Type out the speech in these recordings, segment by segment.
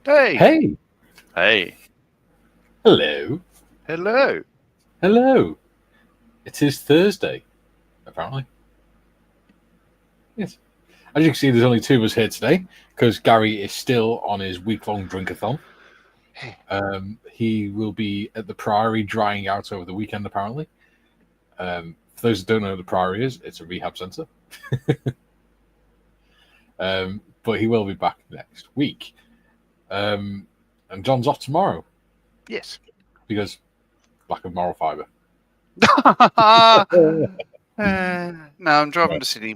Hey, Hey, hey, hello, hello. hello. It is Thursday, apparently. Yes. As you can see, there's only two of us here today because Gary is still on his week-long drinkathon. He will be at the Priory drying out over the weekend, apparently. For those who don't know what the Priory is, it's a rehab centre. But he will be back next week. And John's off tomorrow Yes. because lack of moral fibre. No, I'm driving Right. to Sydney.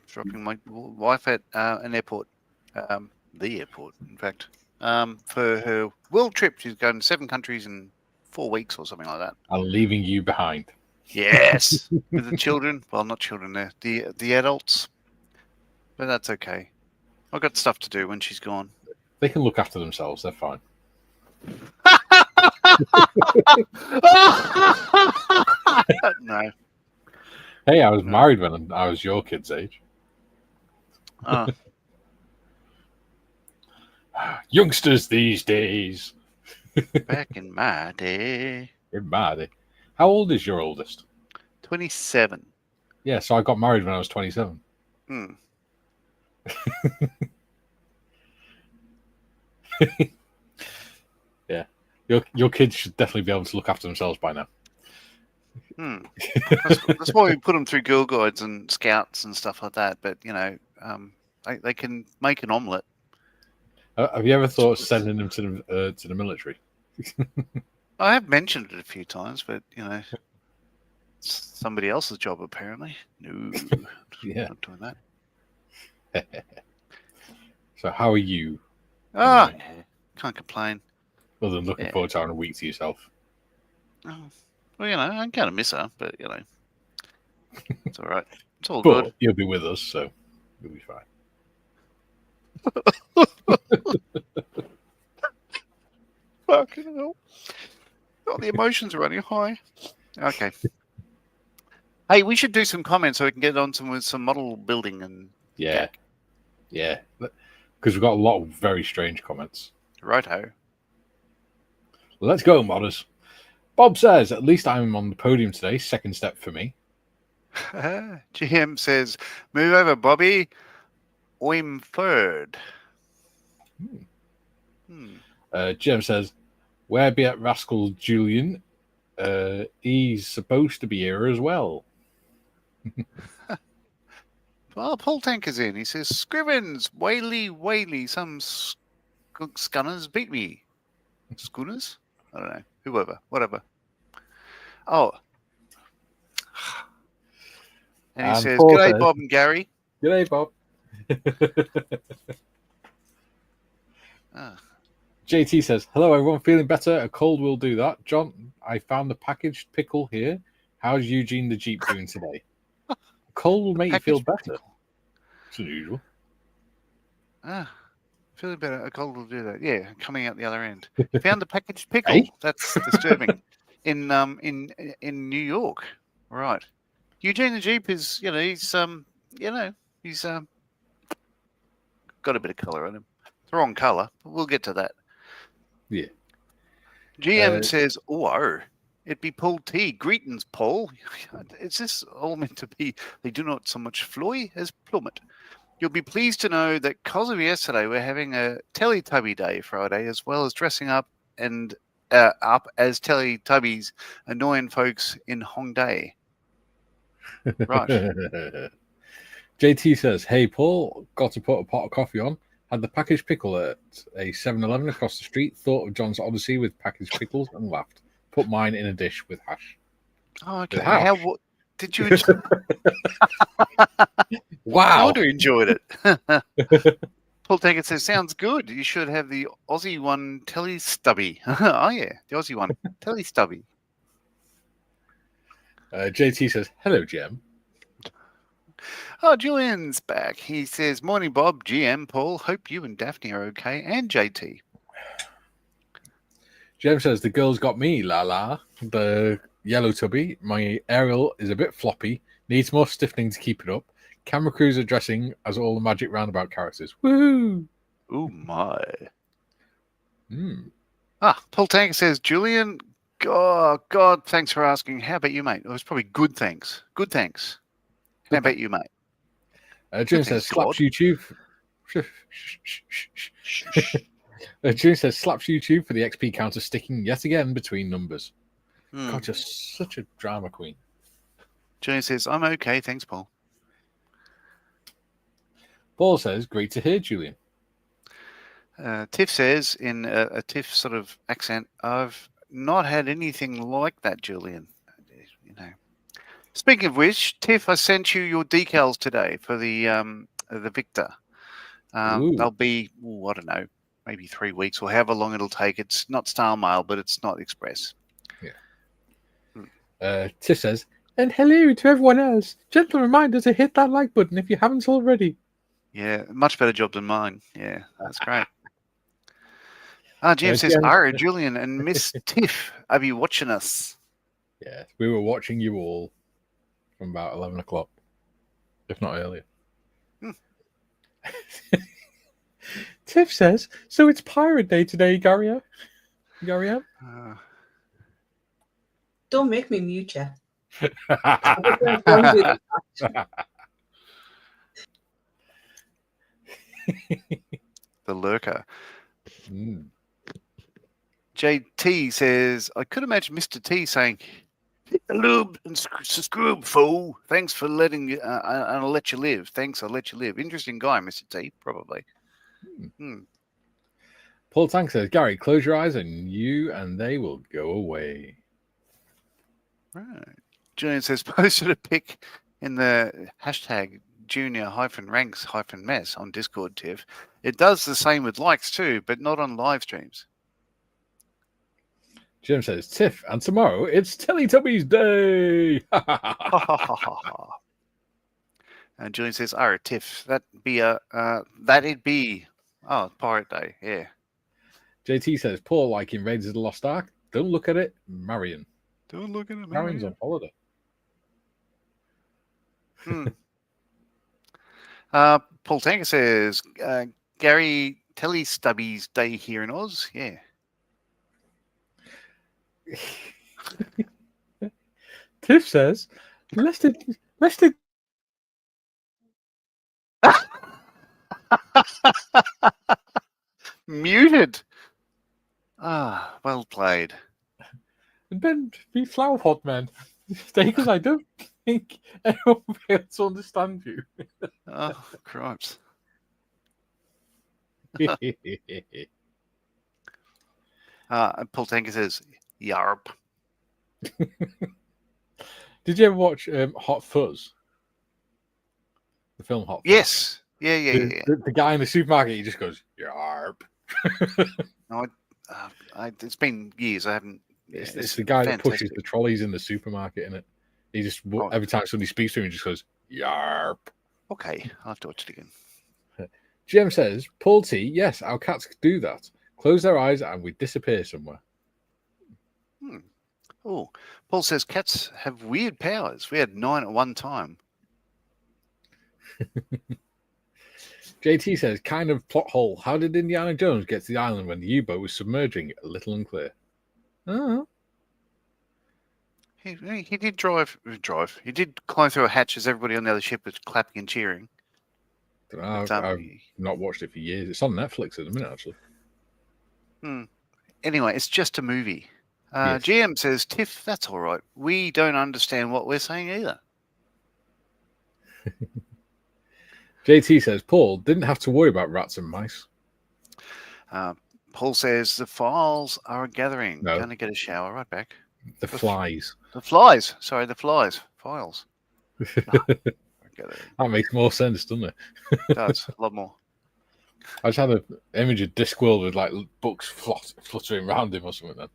Dropping my wife at an airport, the airport, in fact, for her world trip. She's going to 7 countries in 4 weeks or something like that. I'm leaving you behind. Yes, with the children. Well, not children. The adults, but that's okay. I've got stuff to do when she's gone. They can look after themselves. They're fine. No. Hey, I was No. married when I was your kid's age. Oh. Youngsters these days. Back in my day. In my day. How old is your oldest? 27. Yeah, so I got married when I was 27. Hmm. Yeah. Your kids should definitely be able to look after themselves by now. That's why we put them through Girl Guides and Scouts and stuff like that. But, they can make an omelette. Have you ever thought of sending them to the military? I have mentioned it a few times, but, it's somebody else's job, apparently. No, Yeah. not doing that. So how are you? Yeah, can't complain. Other than looking forward to having a week to yourself. Oh, well, I'm kind of miss her, but, it's all right. It's all But good. you'll be with us, so you'll be fine. Fucking hell. Oh, the emotions are running high. Okay. Hey, we should do some comments so we can get on with some model building and Yeah. Yeah. Because we've got a lot of very strange comments. righto. Let's go, modders. Bob says, at least I'm on the podium today. Second step for me. GM says, move over, Bobby. I'm third. Jim says, where be at Rascal Julian? He's supposed to be here as well. Well, Paul Tanker's in. He says, Scrivens, Whaley, some scunners beat me. Schooners? I don't know. Whoever, whatever. Oh. And he says, Paul g'day, says, Bob and Gary. G'day, Bob. JT says, hello, everyone. Feeling better? A cold will do that. John, I found the packaged pickle here. How's Eugene the Jeep doing today? A cold will make you feel better. It's unusual. Feeling better. A cold will do that. Yeah, coming out the other end. Found the packaged pickle. Hey? That's disturbing. In New York. Right. Eugene the Jeep is, he's got a bit of colour on him. It's the wrong colour, but we'll get to that. Yeah. GM says, it be Paul T. Greetings, Paul. Is this all meant to be? They do not so much fly as plummet. You'll be pleased to know that because of yesterday, we're having a Teletubby Day Friday, as well as dressing up and up as Teletubbies, annoying folks in Hongdae. Right. JT says, hey, Paul, got to put a pot of coffee on. Had the packaged pickle at a 7-Eleven across the street. Thought of John's Odyssey with packaged pickles and laughed. Put mine in a dish with hash. Oh, okay. With hash. What did you enjoy? Wow. I would have enjoyed it. Paul Taggart says, sounds good. You should have the Aussie one, Telestubby. Oh, yeah, the Aussie one, Telestubby. JT says, hello, Jem. Oh, Julian's back. He says, morning, Bob, GM, Paul. Hope you and Daphne are okay, and JT. Jem says, the girl's got me, la la. The yellow tubby. My aerial is a bit floppy. Needs more stiffening to keep it up. Camera crews are dressing as all the magic roundabout characters. Woohoo! Oh, my. Paul Tank says, Julian, God, thanks for asking. How about you, mate? It was probably good thanks. Good thanks. How about you, mate? Julian says, slaps YouTube. Julian says, slaps YouTube for the XP counter sticking yet again between numbers. God, just such a drama queen. Julian says, I'm okay. Thanks, Paul. Paul says, great to hear, Julian. Tiff says, in a Tiff sort of accent, I've not had anything like that, Julian. You know. Speaking of which, Tiff, I sent you your decals today for the Victor. They'll be, I don't know, maybe 3 weeks or however long it'll take. It's not style mail, but it's not express. Yeah. Tiff says, and hello to everyone else. Gentle reminder to hit that like button if you haven't already. Yeah, much better job than mine. Yeah, that's great. Jim says, Julian and Miss Tiff, are you watching us? Yeah, we were watching you all from about 11 o'clock, if not earlier. Tiff says, so it's Pirate Day today, Gary? Don't make me mute you. The lurker. JT says, I could imagine Mr. T saying, hit the lube and screw fool. Thanks for letting you, and I'll let you live. Thanks, I'll let you live. Interesting guy, Mr. T, probably. Paul Tank says, Gary, close your eyes and you and they will go away. Right. Julian says, posted a pic in the hashtag junior-ranks-mess on Discord, Tiff. It does the same with likes too, but not on live streams. Jim says, Tiff, and tomorrow it's Teletubbies Day. And Julian says, Tiff, that'd be Pirate Day, yeah. JT says, Paul, like in Raiders of the Lost Ark, don't look at it, Marion. Don't look at it, Marion's on holiday. Paul Tanker says, Gary, Teletubbies Day here in Oz, yeah. Tiff says, let's Muted. Well played. And Ben, be flower pot, man. Stay, because I don't think anyone will be able to understand you. Oh, cripes. Paul Tanker says, Yarp. Did you ever watch Hot Fuzz? The film Hot Fuzz? Yes. Yeah. The guy in the supermarket, he just goes, Yarp. No, it's been years. I haven't. It's the guy that pushes the trolleys in the supermarket, in it. He just, every time somebody speaks to him, he just goes, Yarp. Okay, I'll have to watch it again. Jim says, Paul T, yes, our cats do that. Close their eyes and we disappear somewhere. Oh, Paul says cats have weird powers. We had 9 at one time. JT says, kind of plot hole. How did Indiana Jones get to the island when the U-boat was submerging? A little unclear. Oh. He did drive. He did climb through a hatch as everybody on the other ship was clapping and cheering. I've not watched it for years. It's on Netflix at the minute, actually. Anyway, it's just a movie. Yes. GM says, Tiff, that's all right. We don't understand what we're saying either. JT says, Paul didn't have to worry about rats and mice. Paul says, the files are gathering. No. Going to get a shower. Right back. The flies. The flies. Sorry, the flies. Files. That makes more sense, doesn't it? It does. A lot more. I just had an image of Discworld with like books fluttering around him or something then.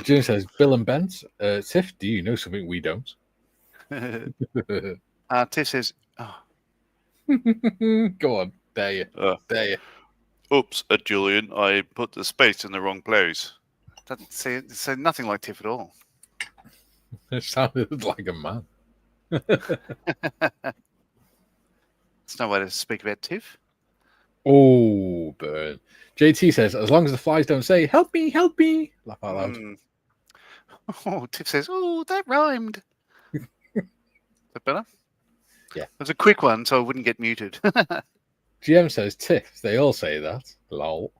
June says, Bill and Bent, Tiff, do you know something we don't? Tiff says, go on, dare you. Oops, Julian, I put the space in the wrong place. That say nothing like Tiff at all. It sounded like a man. It's no way to speak about Tiff. Oh, burn. JT says, as long as the flies don't say, help me, laugh out loud. Oh, Tiff says, oh, that rhymed. Is that better? Yeah. It was a quick one, so I wouldn't get muted. GM says, Tiff, they all say that. Lol.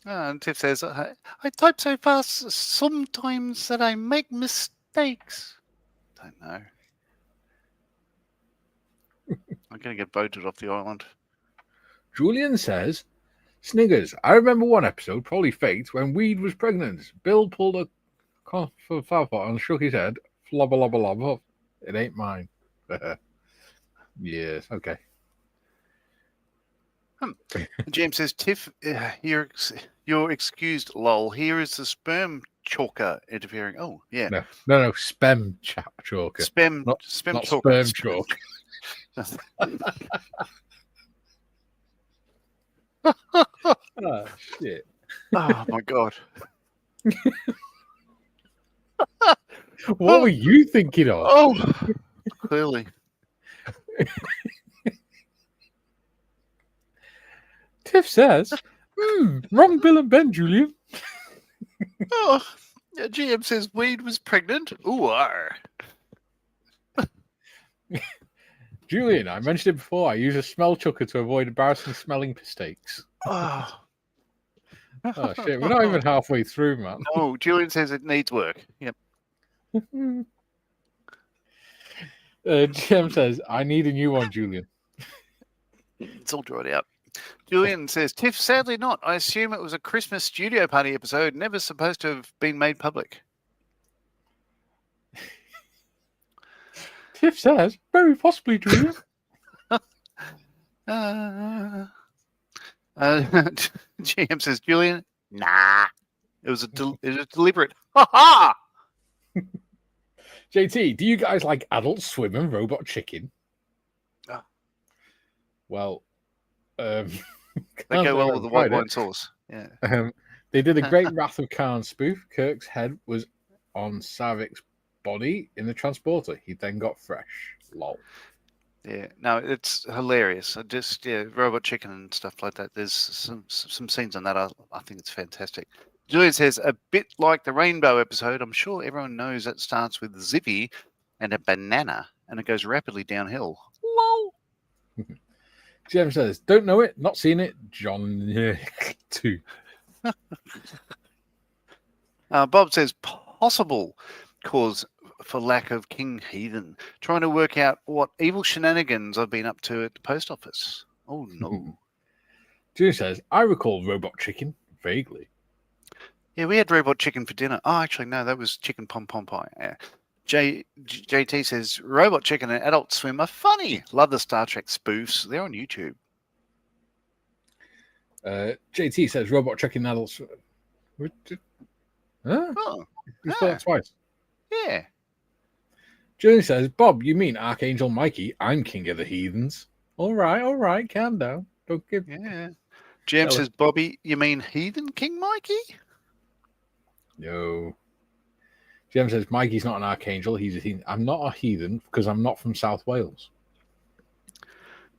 And Tiff says, I type so fast sometimes that I make mistakes. Don't know. I'm going to get voted off the island. Julian says, Sniggers, I remember one episode, probably faked, when Weed was pregnant. Bill pulled a cough for Falpot and shook his head. Flobba lobba lobba. It ain't mine. Yes, okay. James says, Tiff, you're excused, lol. Here is the sperm chalker interfering. Oh, yeah. No, spem chalker. Not chalker. Sperm chalk. Oh, shit. Oh, my God. What were you thinking of? Oh, clearly. Tiff says, wrong Bill and Ben, Julian. Oh, GM says Weed was pregnant. Ooh, Julian, I mentioned it before. I use a smell chucker to avoid embarrassing smelling mistakes. Oh. Oh, shit. We're not even halfway through, man. No, Julian says it needs work. Yep. GM says, I need a new one, Julian. It's all dried out. Julian says, Tiff, sadly not. I assume it was a Christmas studio party episode, never supposed to have been made public. Tiff says, very possibly, Julian. GM says, Julian, nah. It was deliberate. Ha ha! JT, do you guys like Adult Swim and Robot Chicken? Oh. Well, they go well with the white wine sauce. Yeah. They did a great Wrath of Khan spoof. Kirk's head was on Savik's body in the transporter. He then got fresh. Lol. Yeah, no, it's hilarious. Robot Chicken and stuff like that. There's some scenes on that. I think it's fantastic. Julian says, a bit like the Rainbow episode, I'm sure everyone knows that starts with Zippy and a banana, and it goes rapidly downhill. Lol. Jim says, don't know it, not seen it. John, too. Bob says, possible cause for lack of King Heathen. Trying to work out what evil shenanigans I've been up to at the post office. Oh, no. Jim says, I recall Robot Chicken, vaguely. Yeah, we had Robot Chicken for dinner. Oh, actually, no, that was chicken pom pom pie. Yeah. JT says, Robot Chicken and Adult Swim are funny. Love the Star Trek spoofs. They're on YouTube. JT says, Robot Chicken and Adult Swim. Huh? Oh, you saw that twice. Yeah. Julian says, Bob, you mean Archangel Mikey? I'm king of the heathens. All right, calm down. Don't give. Yeah. Jam says, Bobby, you mean Heathen King Mikey? No. Jim says, Mikey's not an archangel. He's a heathen. I'm not a heathen because I'm not from South Wales.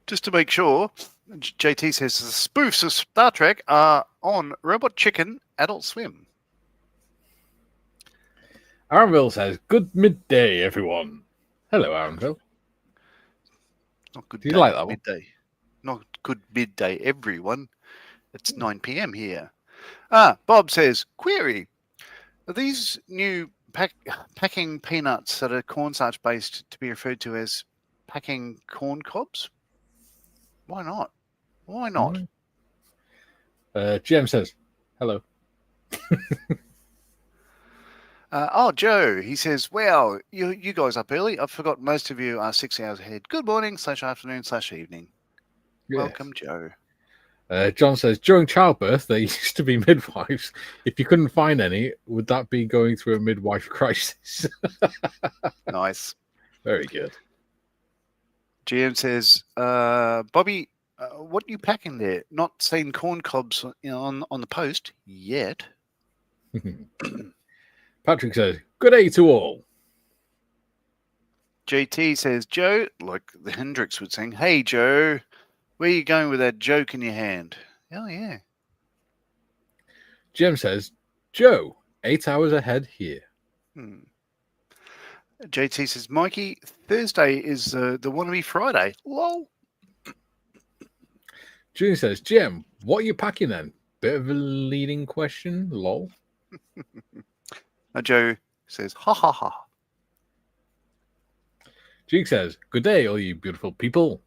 Just to make sure, JT says the spoofs of Star Trek are on Robot Chicken Adult Swim. Aaronville says, good midday, everyone. Hello, Aaronville. Not good. Do you like that midday. One? Not good midday, everyone. It's 9 p.m. here. Bob says, query. Are these new packing peanuts that are cornstarch based to be referred to as packing corn cobs? Why not? Why not? GM says, hello. Joe, he says, well, you guys up early. I forgot most of you are 6 hours ahead. Good morning / afternoon / evening. Yes. Welcome, Joe. John says, during childbirth, there used to be midwives. If you couldn't find any, would that be going through a midwife crisis? Nice. Very good. GM says, Bobby, what are you packing there? Not seen corn cobs on the post yet. Patrick says, good day to all. JT says, Joe, like the Hendrix would sing, hey, Joe. Where are you going with that joke in your hand? Oh, yeah. Jim says, Joe, 8 hours ahead here. JT says, Mikey, Thursday is the wannabe Friday. Lol. Junior says, Jim, what are you packing then? Bit of a leading question, lol. Joe says, ha ha ha. Duke says, good day, all you beautiful people.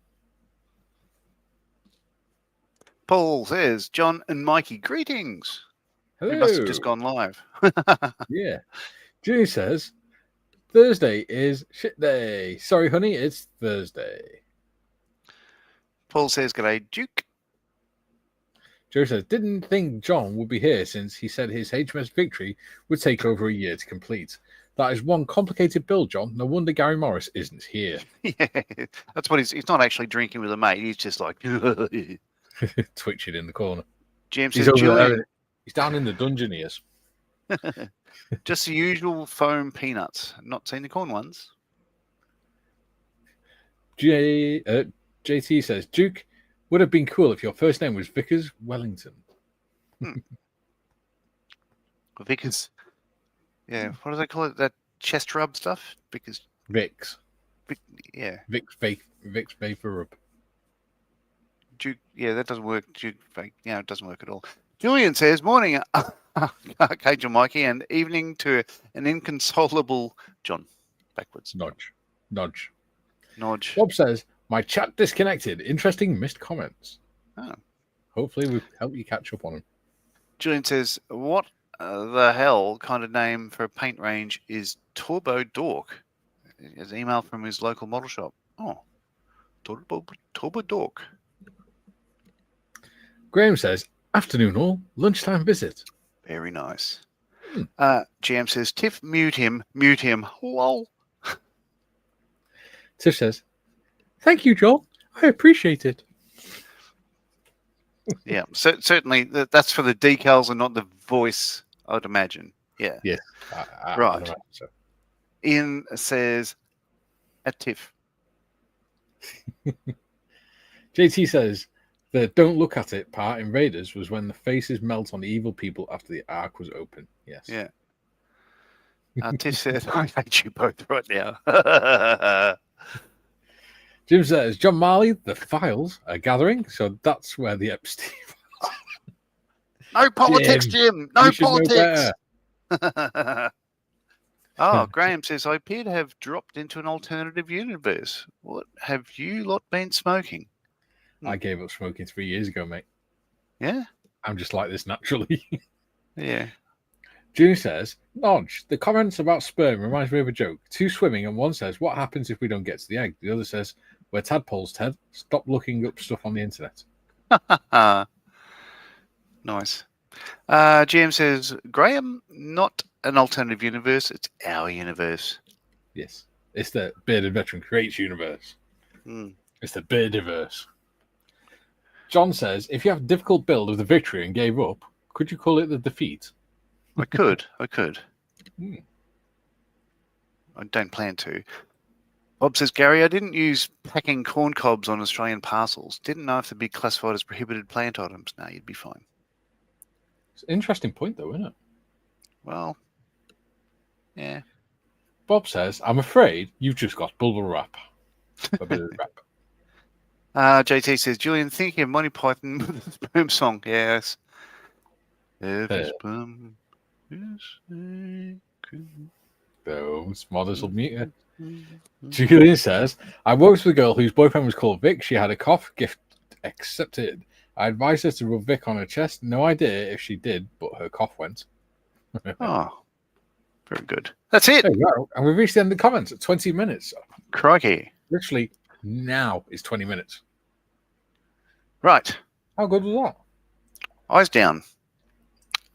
Paul says, John and Mikey, greetings. Hello. We must have just gone live. Yeah. Junior says, Thursday is shit day. Sorry, honey, it's Thursday. Paul says, g'day, Duke. Joe says, didn't think John would be here since he said his HMS Victory would take over a year to complete. That is one complicated build, John. No wonder Gary Morris isn't here. Yeah, that's what he's not actually drinking with a mate. He's just like twitching in the corner. James He's says, over Julian. there. He's down in the dungeon, he is. Just the usual foam peanuts. Not seen the corn ones. JT says, Duke, would have been cool if your first name was Vickers Wellington. Vickers. Yeah, what do they call it? That chest rub stuff? Because Vicks. Yeah. Vicks Vapor Rub. Duke, yeah, that doesn't work. Duke, it doesn't work at all. Julian says, morning, Archangel Mikey, and evening to an inconsolable John. Backwards. Nudge. Bob says, my chat disconnected. Interesting missed comments. Oh. Hopefully we'll help you catch up on them. Julian says, what the hell kind of name for a paint range is Turbo Dork? His email from his local model shop. Oh, Turbo Dork. Graham says, afternoon all, lunchtime visit. Very nice. GM says, Tiff, mute him. Lol. Tiff says, thank you, Joel. I appreciate it. Yeah, certainly that's for the decals and not the voice, I'd imagine. Yeah. Yes. Right. So. Ian says, a Tiff. JT says, the don't look at it part in Raiders was when the faces melt on the evil people after the ark was open. Yes. Yeah. Tiff says, I hate you both right now. Jim says, John Marley, the files are gathering, so that's where the Epstein. No politics, Jim. No politics. Graham says, I appear to have dropped into an alternative universe. What have you lot been smoking? I gave up smoking 3 years ago, mate. Yeah? I'm just like this naturally. Yeah. Junior says, Nodge, the comments about sperm reminds me of a joke. Two swimming, and one says, what happens if we don't get to the egg? The other says, we're tadpoles, Ted. Stop looking up stuff on the internet. Nice. GM says, Graham, not an alternative universe. It's our universe. Yes. It's the Bearded Veteran Creates universe. It's the Beardiverse. John says, if you have a difficult build of the victory and gave up, could you call it the defeat? I could. I don't plan to. Bob says, Gary, I didn't use packing corn cobs on Australian parcels. Didn't know if they'd be classified as prohibited plant items. No, you'd be fine. It's an interesting point, though, isn't it? Well, yeah. Bob says, I'm afraid you've just got bubble wrap. A bit of wrap. JT says, Julian, thinking of Monty Python with the sperm song. Yes. Every sperm is those models will mute it. Julian says, I worked with a girl whose boyfriend was called Vic. She had a cough, gift accepted. I advised her to rub Vic on her chest. No idea if she did, but her cough went. Oh, very good. That's it. There you go. And we've reached the end of the comments at 20 minutes. Crikey. Literally now is 20 minutes. Right. How good was that? Eyes down.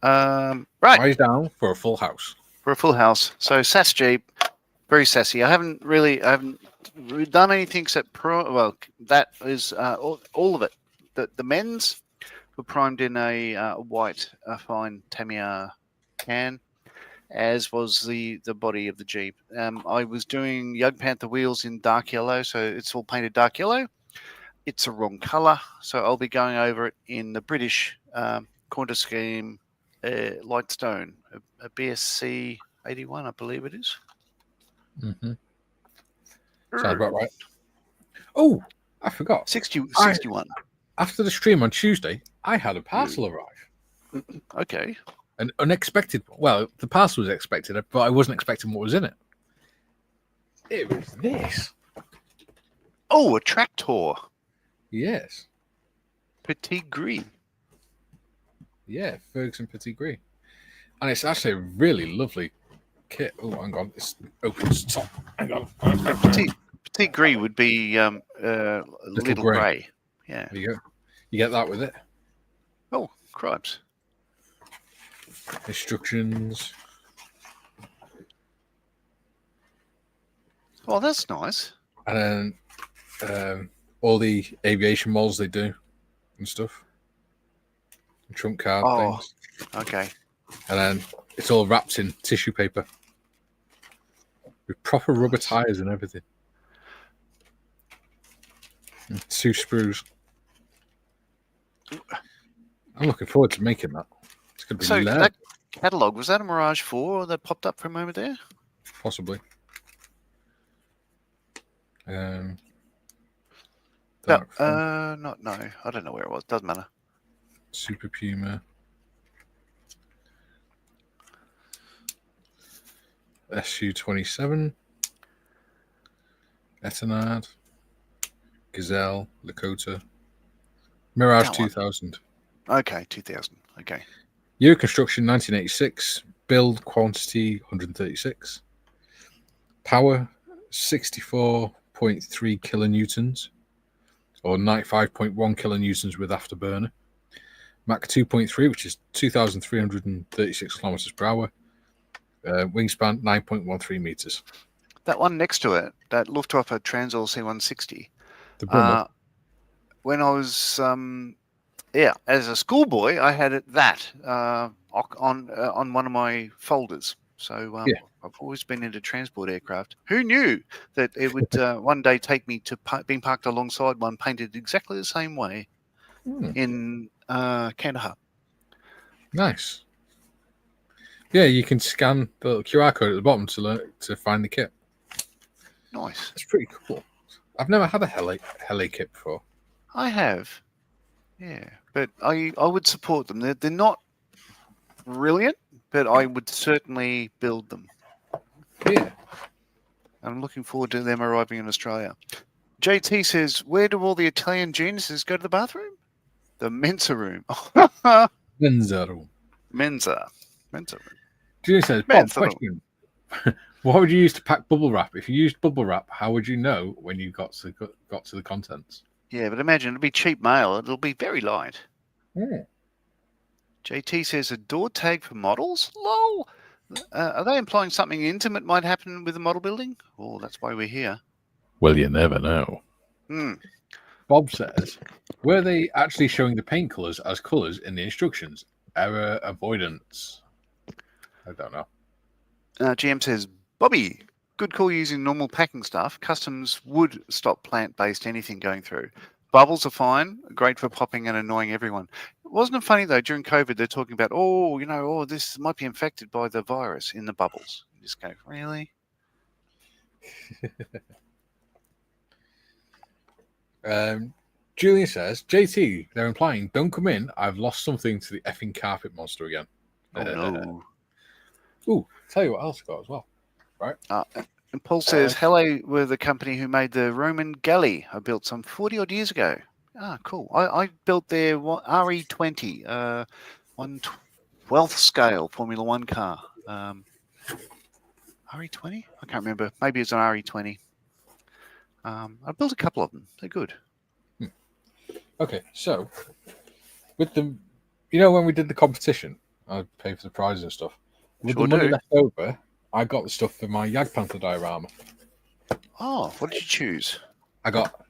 Right. Eyes down for a full house. For a full house. So Sass Jeep, very sassy. I haven't done anything except that is all of it. The men's were primed in a white fine Tamiya can, as was the body of the Jeep. I was doing Young Panther wheels in dark yellow, so it's all painted dark yellow. it's a wrong colour, so I'll be going over it in the British Qantas scheme Lightstone, a BSC 81, I believe it is. Mm-hmm. Sounds about right. Oh, I forgot. 61. After the stream on Tuesday, I had a parcel arrive. Okay. An unexpected. Well, the parcel was expected, but I wasn't expecting what was in it. It was this. Oh, a tractor. Yes. Petit Gris. Yeah, Ferguson Petit Gris. And it's actually a really lovely kit. Oh, hang on. It's open to top. Hang on. Petit Gris would be little grey. Yeah. There you go. You get that with it. Oh, cripes. Instructions. Oh, that's nice. And then all the aviation models they do and stuff. And trump card things. Okay. And then it's all wrapped in tissue paper with proper rubber tires and everything. And 2 screws. I'm looking forward to making that. It's going to be loud. That catalogue, was that a Mirage 4 that popped up for a moment there? Possibly. No, I don't know where it was. Doesn't matter. Super Puma. SU-27. Etenard. Gazelle. Lakota. Mirage 2000. Okay, 2000. Okay. Year construction 1986. Build quantity 136. Power 64.3 kilonewtons, or 95.1 kilonewtons with afterburner. Mach 2.3, which is 2,336 kilometers per hour. Wingspan 9.13 meters. That one next to it, that Luftwaffe Transall C-160. The Brummer. When I was, as a schoolboy, I had that on one of my folders. So I've always been into transport aircraft. Who knew that it would one day take me to being parked alongside one painted exactly the same way in Kandahar. Nice. Yeah, you can scan the little QR code at the bottom to find the kit. Nice. It's pretty cool. I've never had a heli kit before. I have. Yeah, but I would support them. They're not brilliant, but I would certainly build them. Yeah. I'm looking forward to them arriving in Australia. JT says, where do all the Italian geniuses go to the bathroom? The Mensa room. Mensa room. Mensa room. Junior says, Bob, question. What would you use to pack bubble wrap? If you used bubble wrap, how would you know when you got to the contents? Yeah, but imagine it'll be cheap mail. It'll be very light. Yeah. JT says a door tag for models? Lol. Are they implying something intimate might happen with the model building? Oh, that's why we're here. Well, you never know. Bob says, were they actually showing the paint colours as colours in the instructions? Error avoidance. I don't know. GM says, Bobby, good call using normal packing stuff. Customs would stop plant-based anything going through. Bubbles are fine, great for popping and annoying everyone. Wasn't it funny, though, during COVID, they're talking about, this might be infected by the virus in the bubbles. You just go, really? Julian says, JT, they're implying, don't come in. I've lost something to the effing carpet monster again. Oh, no. Ooh, tell you what else I got as well. Right? And Paul says, hello, we're the company who made the Roman galley I built some 40-odd years ago. Ah, cool. I built their RE20, 1/12th scale Formula One car. RE20? I can't remember. Maybe it's an RE20. I built a couple of them. They're good. Okay, so with the, when we did the competition, I paid for the prizes and stuff. With the money left over, I got the stuff for my Jagdpanther diorama. Oh, what did you choose? I got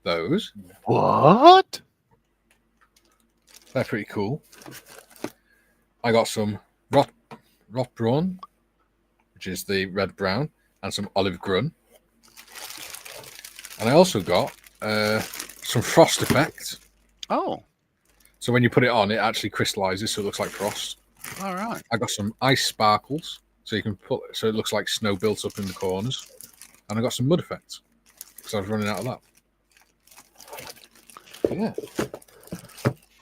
those. What? They're pretty cool. I got some Rotbraun, which is the red brown, and some olive grun. And I also got some frost effects. Oh, So when you put it on, it actually crystallizes, so it looks like frost. all right. I got some ice sparkles, so you can put so it looks like snow built up in the corners, and I got some mud effects because I was running out of that. Yeah.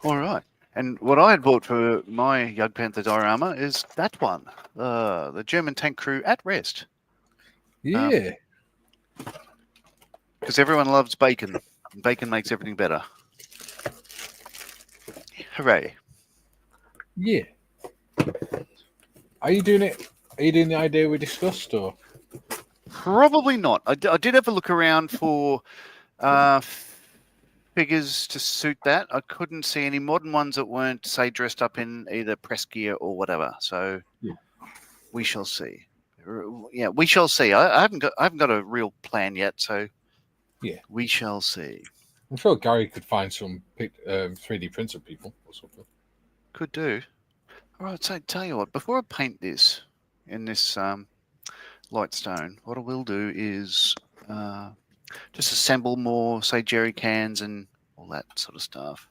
All right. And what I had bought for my Jagd Panther diorama is that one, the German tank crew at rest. Yeah. Because everyone loves bacon. And bacon makes everything better. Hooray. Yeah. Are you doing it? Are you doing the idea we discussed, or? Probably not. I did have a look around for figures to suit that. I couldn't see any modern ones that weren't, say, dressed up in either press gear or whatever. So we shall see. Yeah, we shall see. I haven't got a real plan yet. So yeah, we shall see. I'm sure Gary could find some 3D printer people or something. Could do. All right. So tell you what. Before I paint this in this light stone, what I will do is just assemble more, say, jerry cans and all that sort of stuff.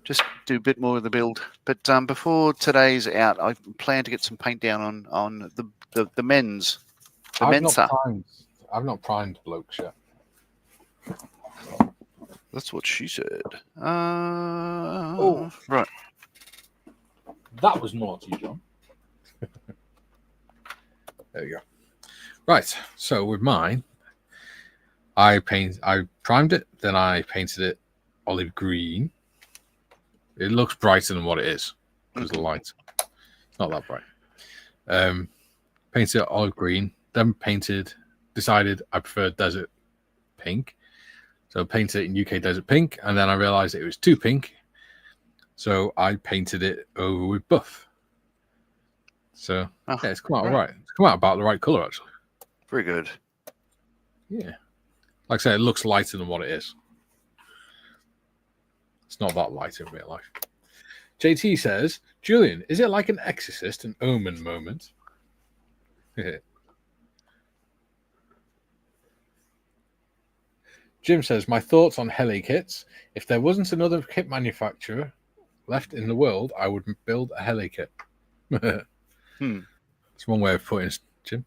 Just do a bit more of the build. But before today's out, I plan to get some paint down on the men's. The Mensa. I've not primed blokes yet. That's what she said. Oh, right. That was naughty, John. There you go. Right. So with mine, I primed it, then I painted it olive green. It looks brighter than what it is because of the light. It's not that bright. Painted it olive green, then decided I preferred desert pink. So painted it in UK desert pink, and then I realized it was too pink. So I painted it over with buff. So yeah, it's come out all right. It's come out about the right color, actually. Very good. Yeah. Like I say, it looks lighter than what it is. It's not that light in real life. JT says, Julian, is it like an Exorcist, an Omen moment? Jim says, my thoughts on heli kits. If there wasn't another kit manufacturer left in the world, I would build a heli kit. It's one way of putting it, Jim.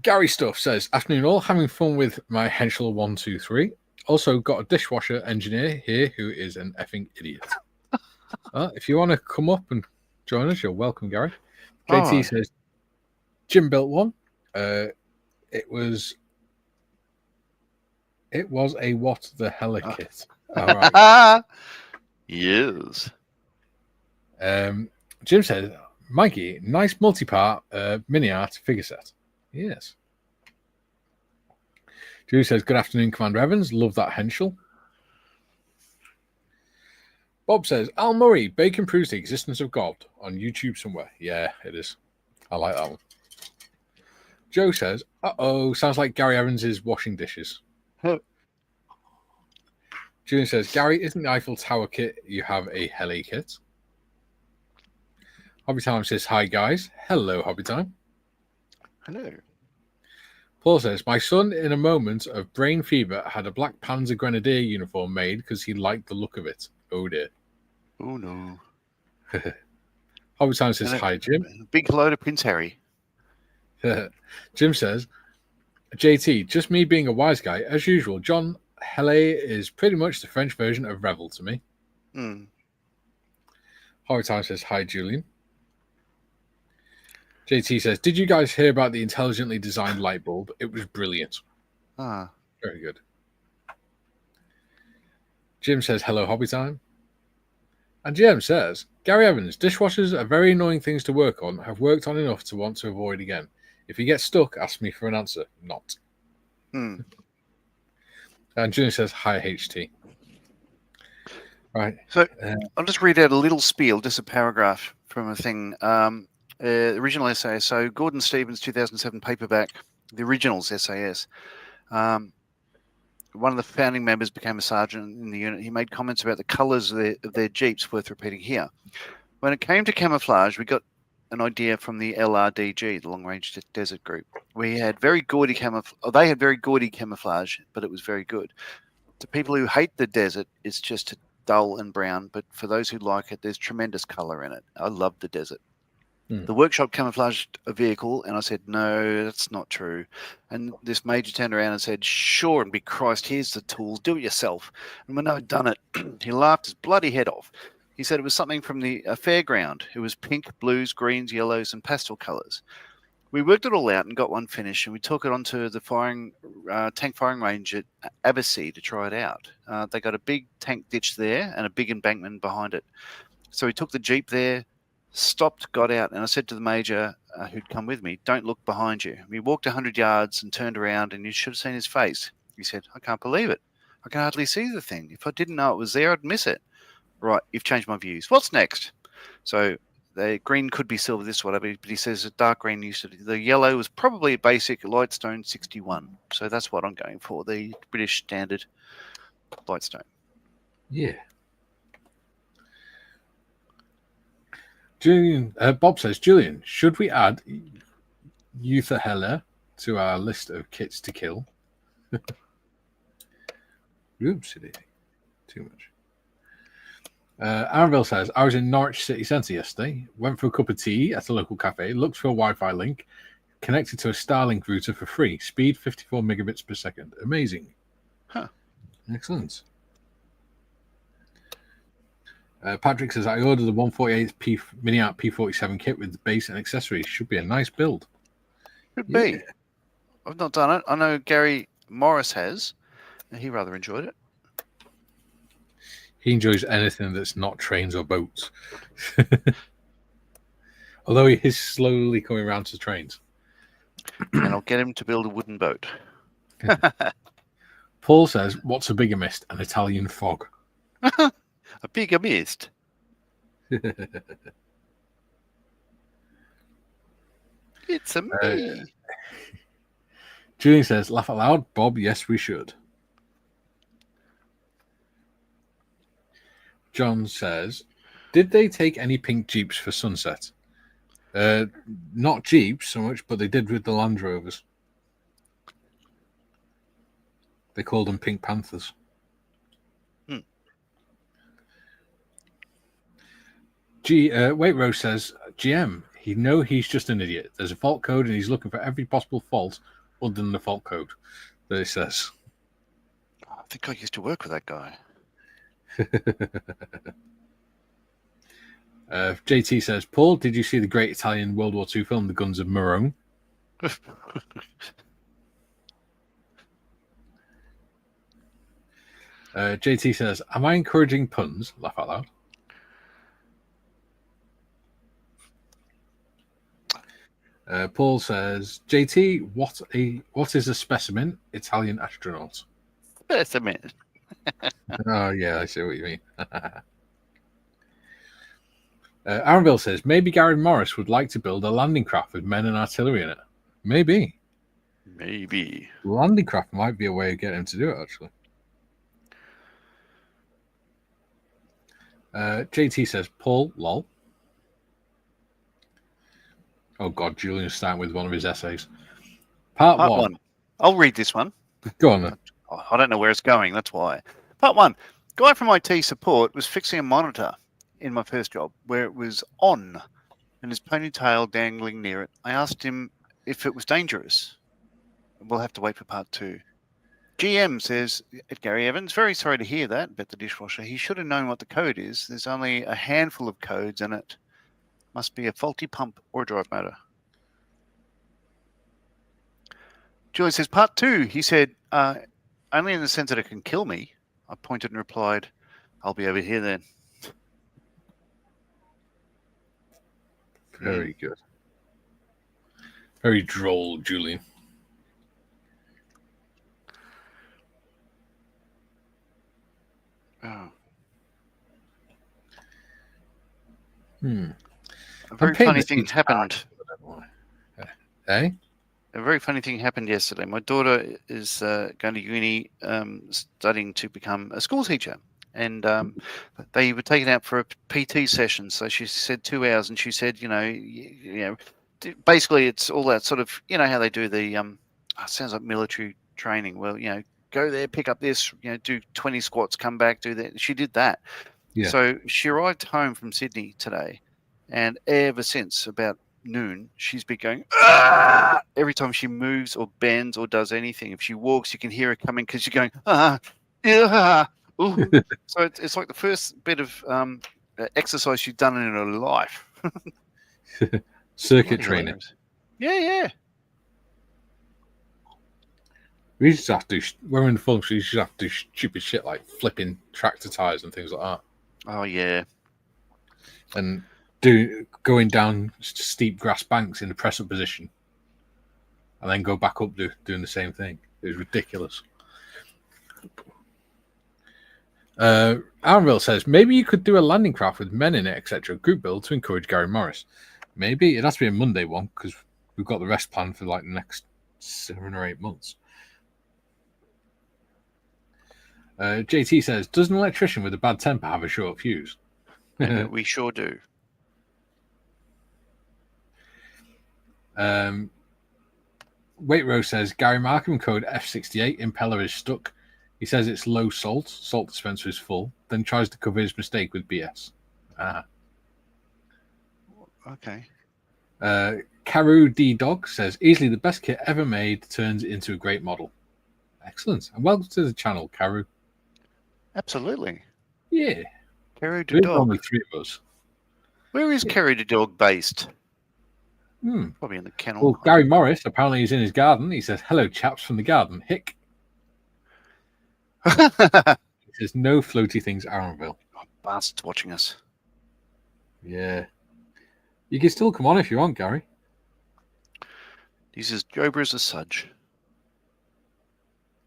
Gary Stuff says, afternoon all, having fun with my Henschel 123. Also got a dishwasher engineer here who is an effing idiot. If you want to come up and join us, you're welcome, Gary. JT says, Jim built one. It was a what the hell a kit. All right. Yes. Jim says, Mikey, nice multi-part mini art figure set. Yes. Drew says, good afternoon, Commander Evans. Love that Henschel. Bob says, Al Murray, bacon proves the existence of God on YouTube somewhere. Yeah, it is. I like that one. Joe says, uh-oh, sounds like Gary Evans is washing dishes. Julian says, Gary, isn't the Eiffel Tower kit you have a heli kit? Hobby Time says, hi, guys. Hello, Hobby Time. Hello. Paul says, my son, in a moment of brain fever, had a Black Panzer Grenadier uniform made because he liked the look of it. Oh, dear. Oh, no. Hobby Time says, hi, Jim. Big hello to Prince Harry. Jim says, JT, just me being a wise guy. As usual, John Hele is pretty much the French version of Revel to me. Hobby Time says, hi, Julian. JT says, did you guys hear about the intelligently designed light bulb? It was brilliant. Very good. Jim says, hello, Hobby Time. And Jim says, Gary Evans, dishwashers are very annoying things to work on. Have worked on enough to want to avoid again. If you get stuck, ask me for an answer. Not. And Jim says, hi, HT. Right. So I'll just read out a little spiel, just a paragraph from a thing. Original essay. So Gordon Stevens, 2007 paperback, the originals SAS. One of the founding members became a sergeant in the unit. He made comments about the colours of their Jeeps worth repeating here. When it came to camouflage, we got an idea from the LRDG, the Long Range Desert Group. We had very gaudy they had very gaudy camouflage, but it was very good. To people who hate the desert, it's just dull and brown. But for those who like it, there's tremendous color in it. I love the desert. The workshop camouflaged a vehicle, and I said, no, that's not true. And this major turned around and said, sure, and be Christ, here's the tools, do it yourself. And when I'd done it, he laughed his bloody head off. He said it was something from the fairground. It was pink, blues, greens, yellows, and pastel colors. We worked it all out and got one finished, and we took it onto the tank firing range at Abbassie to try it out. They got a big tank ditch there and a big embankment behind it. So we took the Jeep there, stopped, got out, and I said to the major who'd come with me, don't look behind you. We walked 100 yards and turned around, and you should have seen his face. He said, I can't believe it. I can hardly see the thing. If I didn't know it was there, I'd miss it. Right, you've changed my views. What's next? So the green could be silver, this whatever, but he says a dark green used to be. The yellow was probably a basic Lightstone 61. So that's what I'm going for, the British standard Lightstone. Yeah. Julian, Bob says, Julian, should we add Euthahella to our list of kits to kill? Oops, too much. Arnville says, I was in Norwich City Centre yesterday, went for a cup of tea at a local cafe, looked for a Wi-Fi link, connected to a Starlink router for free, speed 54 megabits per second. Amazing. Huh. Excellent. Patrick says, I ordered the 148 Mini-Art P47 kit with the base and accessories. Should be a nice build. Could be. I've not done it. I know Gary Morris has, and he rather enjoyed it. He enjoys anything that's not trains or boats. Although he is slowly coming around to trains. And I'll get him to build a wooden boat. Paul says, what's a bigger mist? An Italian fog. A bigger mist. It's a me. Julian says, laugh out loud. Bob, yes, we should. John says, did they take any pink Jeeps for Sunset? Not Jeeps so much, but they did with the Land Rovers. They called them Pink Panthers. Wait, Rose says, GM, he's just an idiot. There's a fault code and he's looking for every possible fault other than the fault code that it says. I think I used to work with that guy. JT says, Paul, did you see the great Italian World War II film, The Guns of Marone? JT says, am I encouraging puns? Laugh out loud. Paul says, JT, what is a specimen? Italian astronaut. Specimen. Oh, yeah, I see what you mean. Arnville says, maybe Gary Morris would like to build a landing craft with men and artillery in it. Maybe. Landing craft might be a way of getting him to do it, actually. JT says, Paul, lol. Oh, God, Julian's starting with one of his essays. Part one. I'll read this one. Go on, then. I don't know where it's going, that's why. Part one. Guy from IT support was fixing a monitor in my first job where it was on and his ponytail dangling near it. I asked him if it was dangerous. We'll have to wait for part two. GM says, Gary Evans, very sorry to hear that about the dishwasher. He should have known what the code is. There's only a handful of codes and it must be a faulty pump or a drive motor. Julian says, part two. He said, only in the sense that it can kill me. I pointed and replied, I'll be over here then. Very good. Very droll, Julian. Oh. A very funny thing happened. Eh? A very funny thing happened yesterday. My daughter is going to uni, studying to become a school teacher. and they were taken out for a PT session. So she said 2 hours, and she said, basically it's all that sort of, how they do the sounds like military training. Well, go there, pick up this, do 20 squats, come back, do that. She did that. Yeah. So she arrived home from Sydney today, and ever since about noon, she's been going every time she moves or bends or does anything. If she walks, you can hear her coming because she's going yeah. So it's like the first bit of exercise she's done in her life. Circuit training. Yeah. We just have to when we're in the film, we just have to do stupid shit like flipping tractor tires and things like that. Oh yeah. And going down steep grass banks in the press up position, and then go back up doing the same thing. It was ridiculous. Aaronville says maybe you could do a landing craft with men in it, etc. Group build to encourage Gary Morris. Maybe it has to be a Monday one because we've got the rest planned for like the next 7 or 8 months. JT says, does an electrician with a bad temper have a short fuse? We sure do. Waitrose says, Gary Markham code F68, impeller is stuck. He says it's low salt dispenser is full, then tries to cover his mistake with BS. Okay. Karu D Dog says, easily the best kit ever made turns into a great model. Excellent. And welcome to the channel, Karu. Absolutely. Yeah. Karu the There's dog. only 3 of us. Where is Karu the dog based? Probably in the kennel. Well, Gary Morris, apparently he's in his garden. He says, hello, chaps from the garden. Hick. He says, no floaty things, Aaronville. Oh, bastards watching us. Yeah. You can still come on if you want, Gary. He says, Jobra's a sudge.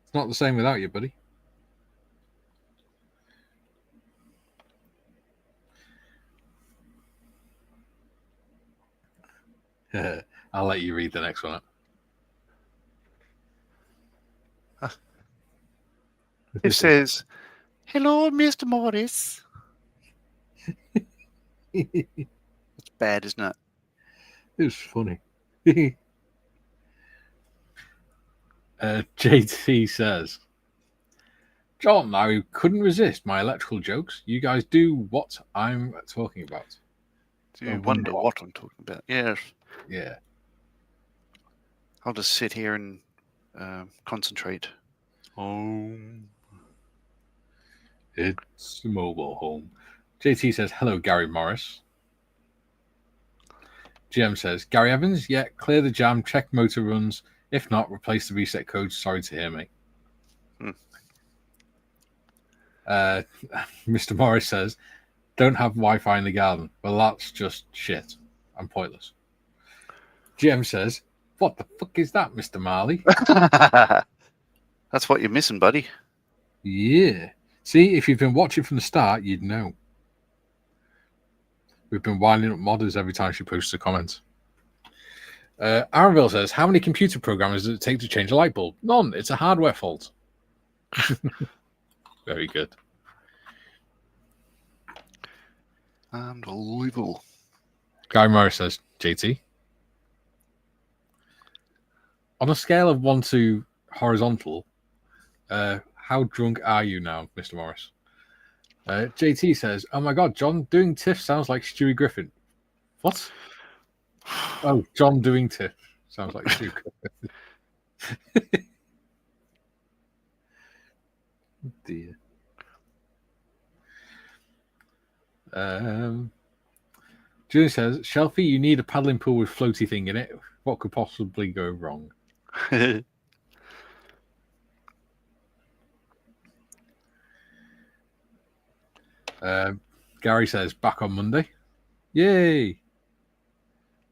It's not the same without you, buddy. I'll let you read the next one. It says, hello, Mr. Morris. It's bad, isn't it? It was funny. JT says, John, I couldn't resist my electrical jokes. You guys do what I'm talking about. Do you wonder what I'm talking about? Yes. Yeah. I'll just sit here and concentrate. Home. It's a mobile home. JT says, hello, Gary Morris. GM says, Gary Evans, yeah, clear the jam, check motor runs. If not, replace the reset code. Sorry to hear, mate. Mr. Morris says, don't have Wi-Fi in the garden. Well, that's just shit and pointless. GM says, what the fuck is that, Mr. Marley? That's what you're missing, buddy. Yeah. See, if you've been watching from the start, you'd know. We've been winding up modders every time she posts a comment. Aaronville says, how many computer programmers does it take to change a light bulb? None. It's a hardware fault. Very good. Unbelievable. Guy Morris says, JT, on a scale of 1 to horizontal, how drunk are you now, Mr. Morris? JT says, oh my God, John, doing TIFF sounds like Stewie Griffin. What? Oh, John doing TIFF sounds like Stewie Griffin. Dear. Julie says, Shelfie, you need a paddling pool with floaty thing in it. What could possibly go wrong? Gary says, back on Monday. Yay!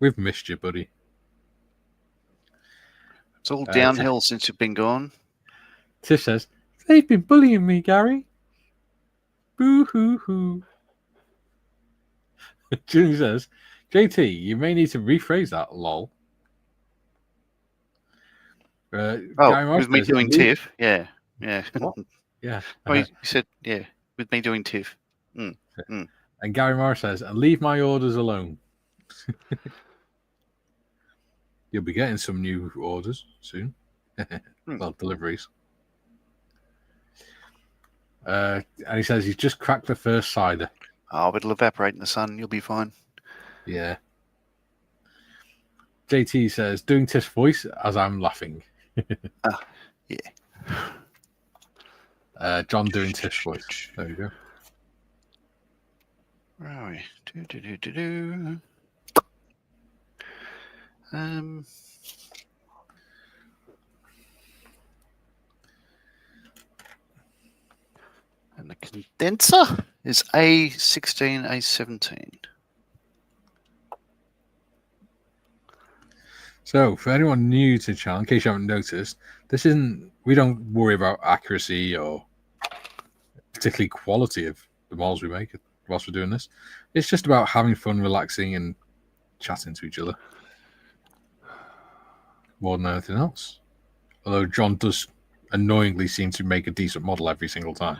We've missed you, buddy. It's all downhill since you've been gone. Tiff says, they've been bullying me, Gary. Boo-hoo-hoo. Julie says, JT, you may need to rephrase that, lol. With me doing TIFF? Yeah. What? Yeah. Oh, you said, yeah, with me doing TIFF. And Gary Morris says, and leave my orders alone. You'll be getting some new orders soon. Well, deliveries. And he says he's just cracked the first cider. Oh, it'll evaporate in the sun. You'll be fine. Yeah. JT says, doing Tiff's voice as I'm laughing. Yeah. John doing Tiff's voice. There you go. Where are we? And the condenser is A16, A17. So, for anyone new to the channel, in case you haven't noticed, we don't worry about accuracy or particularly quality of the models we make whilst we're doing this. It's just about having fun, relaxing, and chatting to each other more than anything else. Although John does annoyingly seem to make a decent model every single time.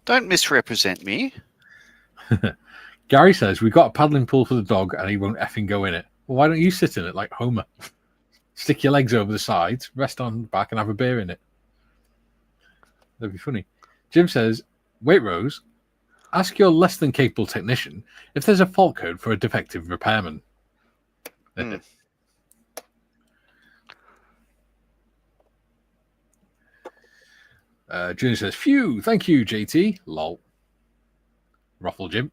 Don't misrepresent me. Gary says, we've got a paddling pool for the dog and he won't effing go in it. Well, why don't you sit in it like Homer? Stick your legs over the sides, rest on the back, and have a beer in it. That'd be funny. Jim says, Waitrose, ask your less than capable technician if there's a fault code for a defective repairman. Junior says, phew, thank you, JT. Lol. Ruffle Jim.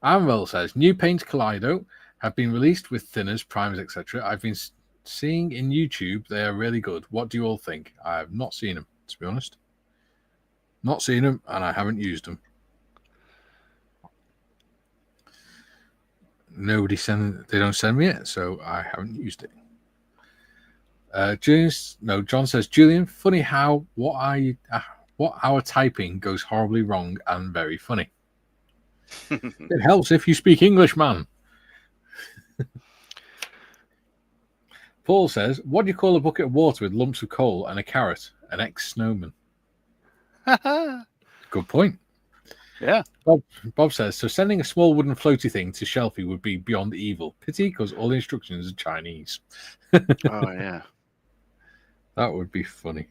Anvil says, new paints Kaleido have been released with thinners, primers, etc. I've been seeing in YouTube. They are really good. What do you all think? I have not seen them, to be honest. Not seen them, and I haven't used them. They don't send me it, so I haven't used it. John says, Julian, funny how what our typing goes horribly wrong and very funny. It helps if you speak English, man. Paul says, what do you call a bucket of water with lumps of coal and a carrot? An ex-snowman. Good point. Yeah. Bob says, so sending a small wooden floaty thing to Shelfie would be beyond evil. Pity, because all the instructions are Chinese. Oh, yeah. That would be funny.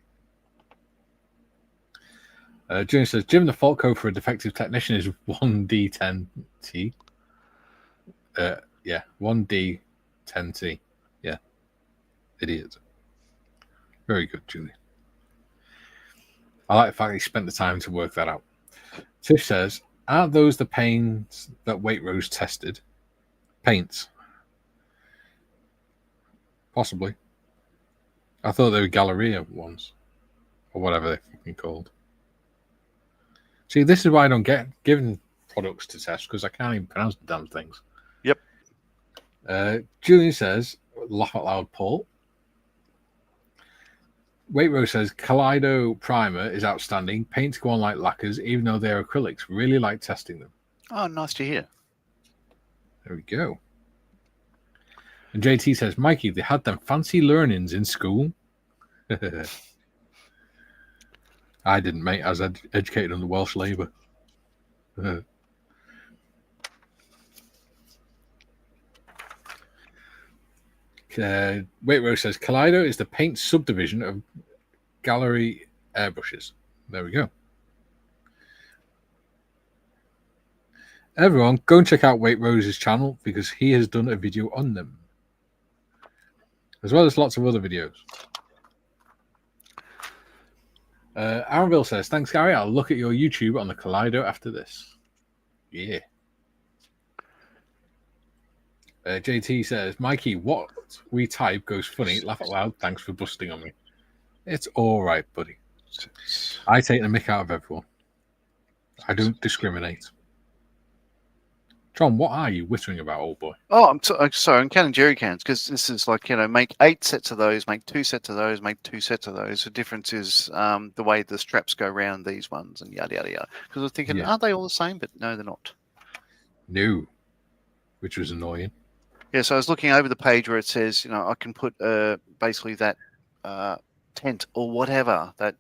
Junior says, Jim, the fault code for a defective technician is 1D10T. Yeah, 1D10T. Yeah. Idiot. Very good, Julie. I like the fact that he spent the time to work that out. Tiff says, aren't those the paints that Waitrose tested? Paints. Possibly. I thought they were Galleria ones. Or whatever they're fucking called. See, this is why I don't get given products to test, because I can't even pronounce the damn things. Yep. Julian says, laugh out loud, Paul. Waitrose says, Kaleido Primer is outstanding. Paints go on like lacquers, even though they're acrylics. Really like testing them. Oh, nice to hear. There we go. And JT says, Mikey, they had them fancy learnings in school. I didn't, mate. I was educated under Welsh Labour. Waitrose says, Kaleido is the paint subdivision of Gallery airbrushes. There we go. Everyone, go and check out Waitrose's channel because he has done a video on them, as well as lots of other videos. Aaronville says, thanks, Gary. I'll look at your YouTube on the Kaleido after this. Yeah. JT says, Mikey, what we type goes funny. Laugh out loud. Thanks for busting on me. It's all right, buddy. I take the mick out of everyone. I don't discriminate. John, what are you whittering about, old boy? Oh, I'm sorry. I'm counting jerry cans because this is like, make 8 sets of those, make 2 sets of those, make 2 sets of those. The difference is the way the straps go around these ones and yada, yada, yada. Because I was thinking, aren't they all the same? But no, they're not. No. Which was annoying. Yeah, so I was looking over the page where it says, I can put basically that tent or whatever, that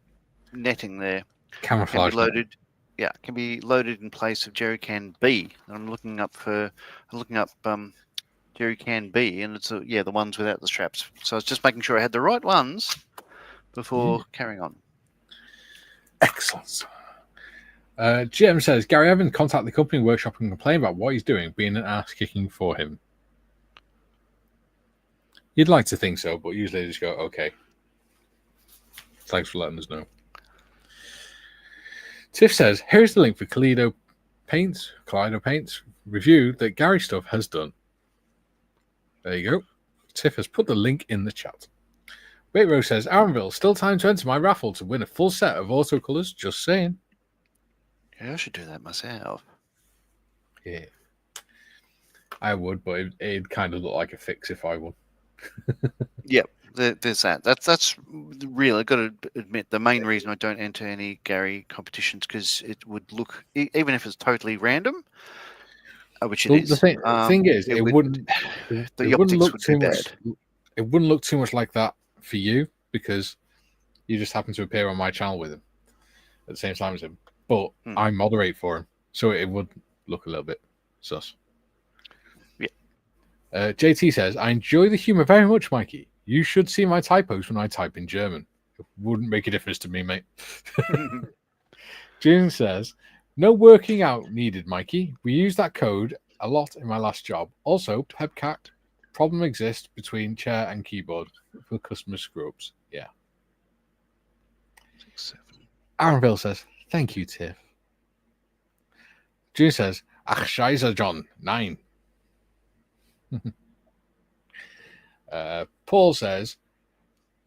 netting there. Camouflage. Can be loaded in place of jerry can B. And I'm looking up jerry can B, and it's the ones without the straps. So I was just making sure I had the right ones before carrying on. Excellent. GM says, Gary Evans contact the company workshop and complain about what he's doing, being an ass kicking for him. You'd like to think so, but usually they just go, okay. Thanks for letting us know. Tiff says, here's the link for Kaleido Paints review that Gary Stuff has done. There you go. Tiff has put the link in the chat. Waitro says, Aaronville, still time to enter my raffle to win a full set of auto colours. Just saying. Yeah, I should do that myself. Yeah. I would, but it'd kind of look like a fix if I won. Yep, there's that. That's real. I've got to admit, the main reason I don't enter any Gary competitions because it would look, even if it's totally random, which it is. The thing is, it wouldn't look too much. It wouldn't look too much like that for you because you just happen to appear on my channel with him at the same time as him. But I moderate for him, so it would look a little bit sus. Yeah. JT says, I enjoy the humor very much, Mikey. You should see my typos when I type in German. It wouldn't make a difference to me, mate. June says, no working out needed, Mikey. We use that code a lot in my last job. Also, Pepcat problem exists between chair and keyboard for customer screw-ups. Yeah. 6, 7. Aaronville says, thank you, Tiff. June says, ach scheiße, John. 9. Paul says,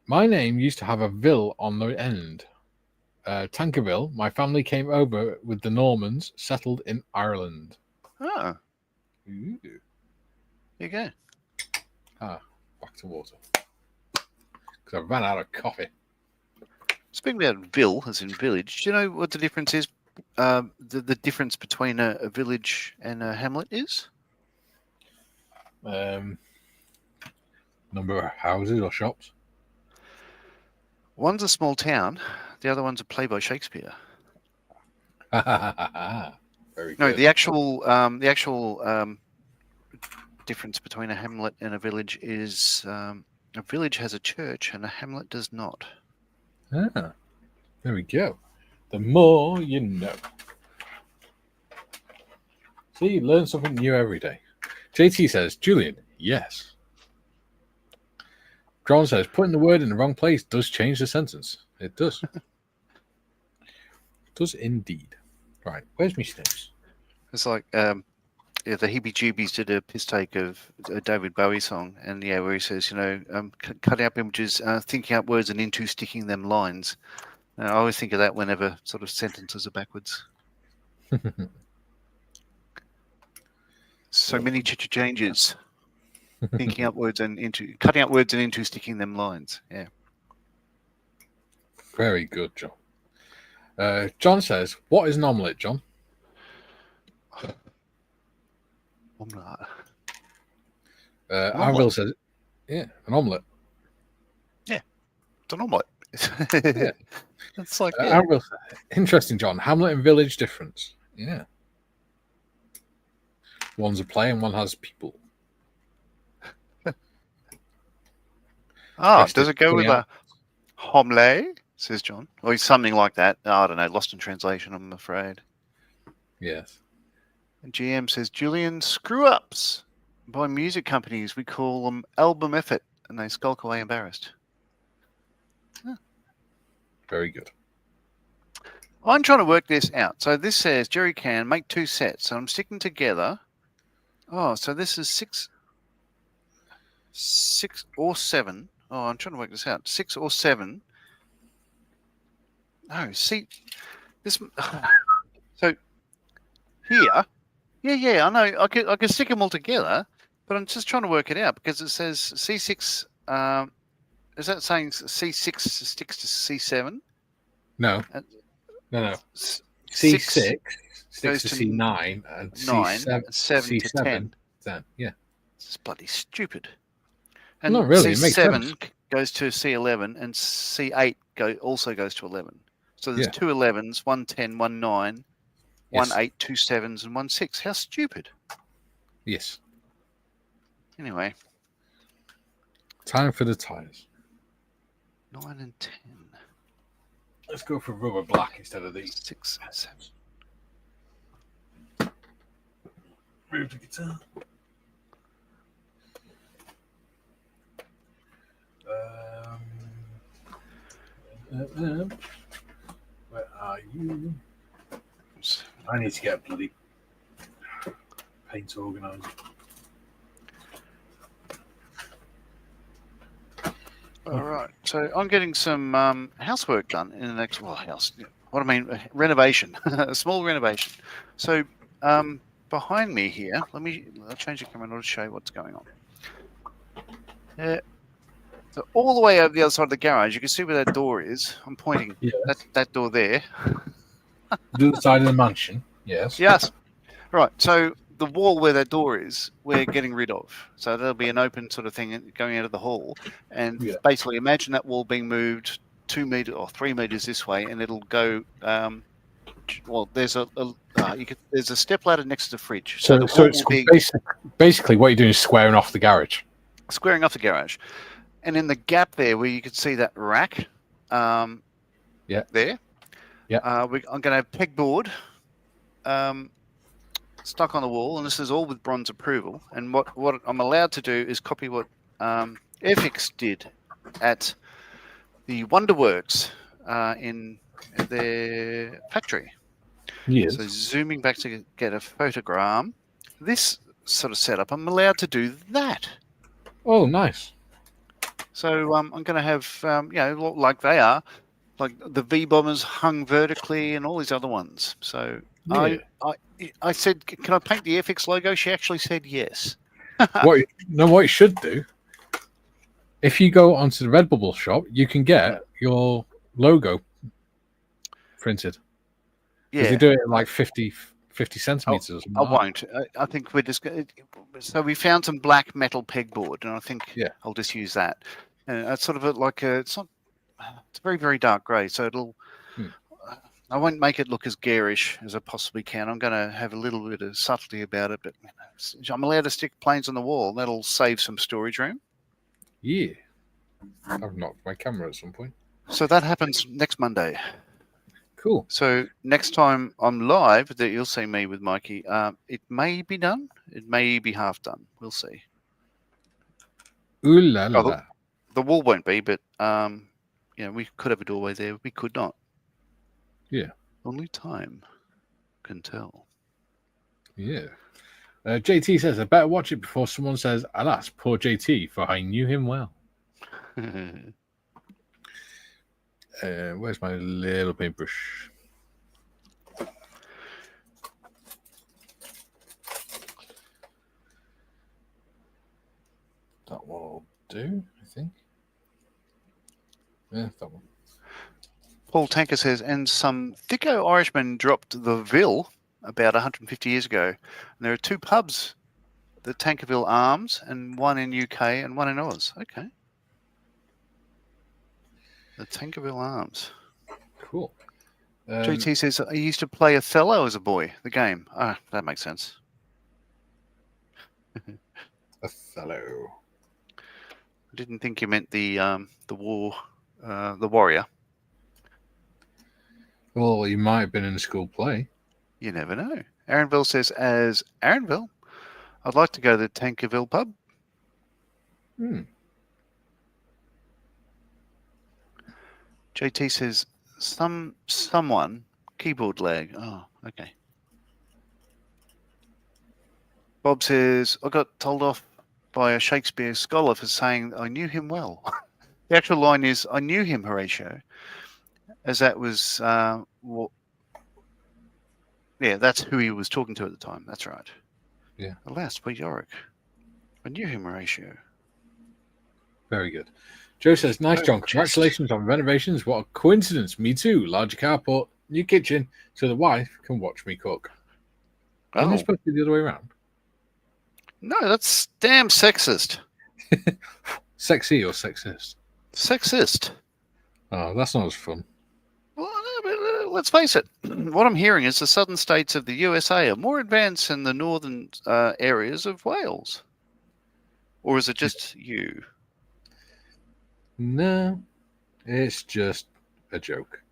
my name used to have a Ville on the end. Tankerville, my family came over with the Normans, settled in Ireland. Ah. Ooh. There you go. Back to water. Because I ran out of coffee. Speaking about Ville, as in village, do you know what the difference is? The difference between a village and a hamlet is? Number of houses or shops? One's a small town, the other one's a play by Shakespeare. Very good. No, the actual difference between a hamlet and a village is a village has a church and a hamlet does not. There we go. The more you know. See, you learn something new every day. JT says, Julian, yes. John says, putting the word in the wrong place does change the sentence. It does. It does indeed. Right, where's my snips? It's like the Heebie-Jeebies did a piss take of a David Bowie song, and where he says, cutting up images, thinking up words and into sticking them lines. I always think of that whenever sort of sentences are backwards. So many changes. Thinking up words and into, cutting up words and into sticking them lines. Yeah. Very good, John. John says, what is an omelette, John? Omelette. Arville says, yeah, an omelette. Yeah, it's an omelette. Yeah. It's like Arville says, interesting, John. Hamlet and village difference. Yeah. One's a play and one has people. Does it go with a homele? Says John. Or something like that. I don't know. Lost in translation, I'm afraid. Yes. And GM says, Julian, screw ups by music companies. We call them album effort, and they skulk away embarrassed. Huh. Very good. I'm trying to work this out. So this says jerry can make 2 sets. So I'm sticking together. Oh, so this is 6 or 7. Oh, I'm trying to work this out. 6 or 7. No, see this. So here, yeah, I know. I could stick them all together, but I'm just trying to work it out because it says C6. Is that saying C6 sticks to C7? No. C6 sticks to C9 and C7 to 10. 10. Yeah. It's bloody stupid. And not really. C7 goes to C11 and C8 also goes to 11. So there's 2 11s, 1 10, 1 9, 1 Yes. 8, 2 7s, and 1 6. How stupid. Yes. Anyway, Time for the tires. 9 and 10. Let's go for rubber black instead of these. 6 and 7. Move the guitar. Where are you? I need to get bloody paint organised. All right. So I'm getting some housework done in the next renovation, a small renovation. So behind me here, I'll change the camera in order to show you what's going on. So all the way over the other side of the garage, you can see where that door is. I'm pointing that door there. The other side of the mansion, yes. Yes. Right. So the wall where that door is, we're getting rid of. So there'll be an open sort of thing going out of the hall. And basically imagine that wall being moved 2 meters or 3 meters this way, and it'll go. There's there's a step ladder next to the fridge. So it's basically what you're doing is squaring off the garage. Squaring off the garage. And in the gap there where you can see that rack, there, I'm going to have pegboard stuck on the wall, and this is all with bronze approval. And what I'm allowed to do is copy what Airfix did at the Wonderworks in their factory. Yes. So zooming back to get a photogram, this sort of setup, I'm allowed to do that. Oh, nice. So I'm going to have, like they are, like the V-bombers hung vertically and all these other ones. So I said, can I paint the Airfix logo? She actually said yes. What you should do, if you go onto the Redbubble shop, you can get your logo printed. Yeah. They do it at like 50 centimeters. I won't. I think we're just going to... So we found some black metal pegboard, and I think I'll just use that. And it's sort of it's very, very dark grey, so it'll... I won't make it look as garish as I possibly can. I'm going to have a little bit of subtlety about it, but I'm allowed to stick planes on the wall. That'll save some storage room. Yeah. I've knocked my camera at some point. So that happens next Monday. Cool. So next time I'm live, that you'll see me with Mikey. It may be done. It may be half done. We'll see. Ooh la la. The wall won't be, but we could have a doorway there. We could not. Yeah. Only time can tell. Yeah. JT says, I better watch it before someone says, alas, poor JT, for I knew him well. Where's my little paintbrush? That one will do, I think. Yeah, that one. Paul Tanker says, and some thicko Irishmen dropped the Ville about 150 years ago. And there are 2 pubs, the Tankerville Arms, and one in UK and one in Oz. Okay. The Tankerville Arms. Cool. GT says, I used to play Othello as a boy, the game. Ah, that makes sense. Othello. I didn't think you meant the warrior. Well, you might have been in a school play. You never know. Aaronville says, as Aaronville, I'd like to go to the Tankerville pub. JT says, someone, keyboard lag. Oh, okay. Bob says, I got told off by a Shakespeare scholar for saying I knew him well. The actual line is, I knew him, Horatio, as that was, that's who he was talking to at the time. That's right. Yeah. Alas, by Yorick. I knew him, Horatio. Very good. Joe says, nice, John. Congratulations on renovations. What a coincidence. Me too. Larger carport, new kitchen, so the wife can watch me cook. Isn't it supposed to be the other way around? No, that's damn sexist. Sexy or sexist? Sexist. Oh, that's not as fun. Well, I mean, let's face it. What I'm hearing is the southern states of the USA are more advanced than the northern areas of Wales. Or is it just you? No, it's just a joke.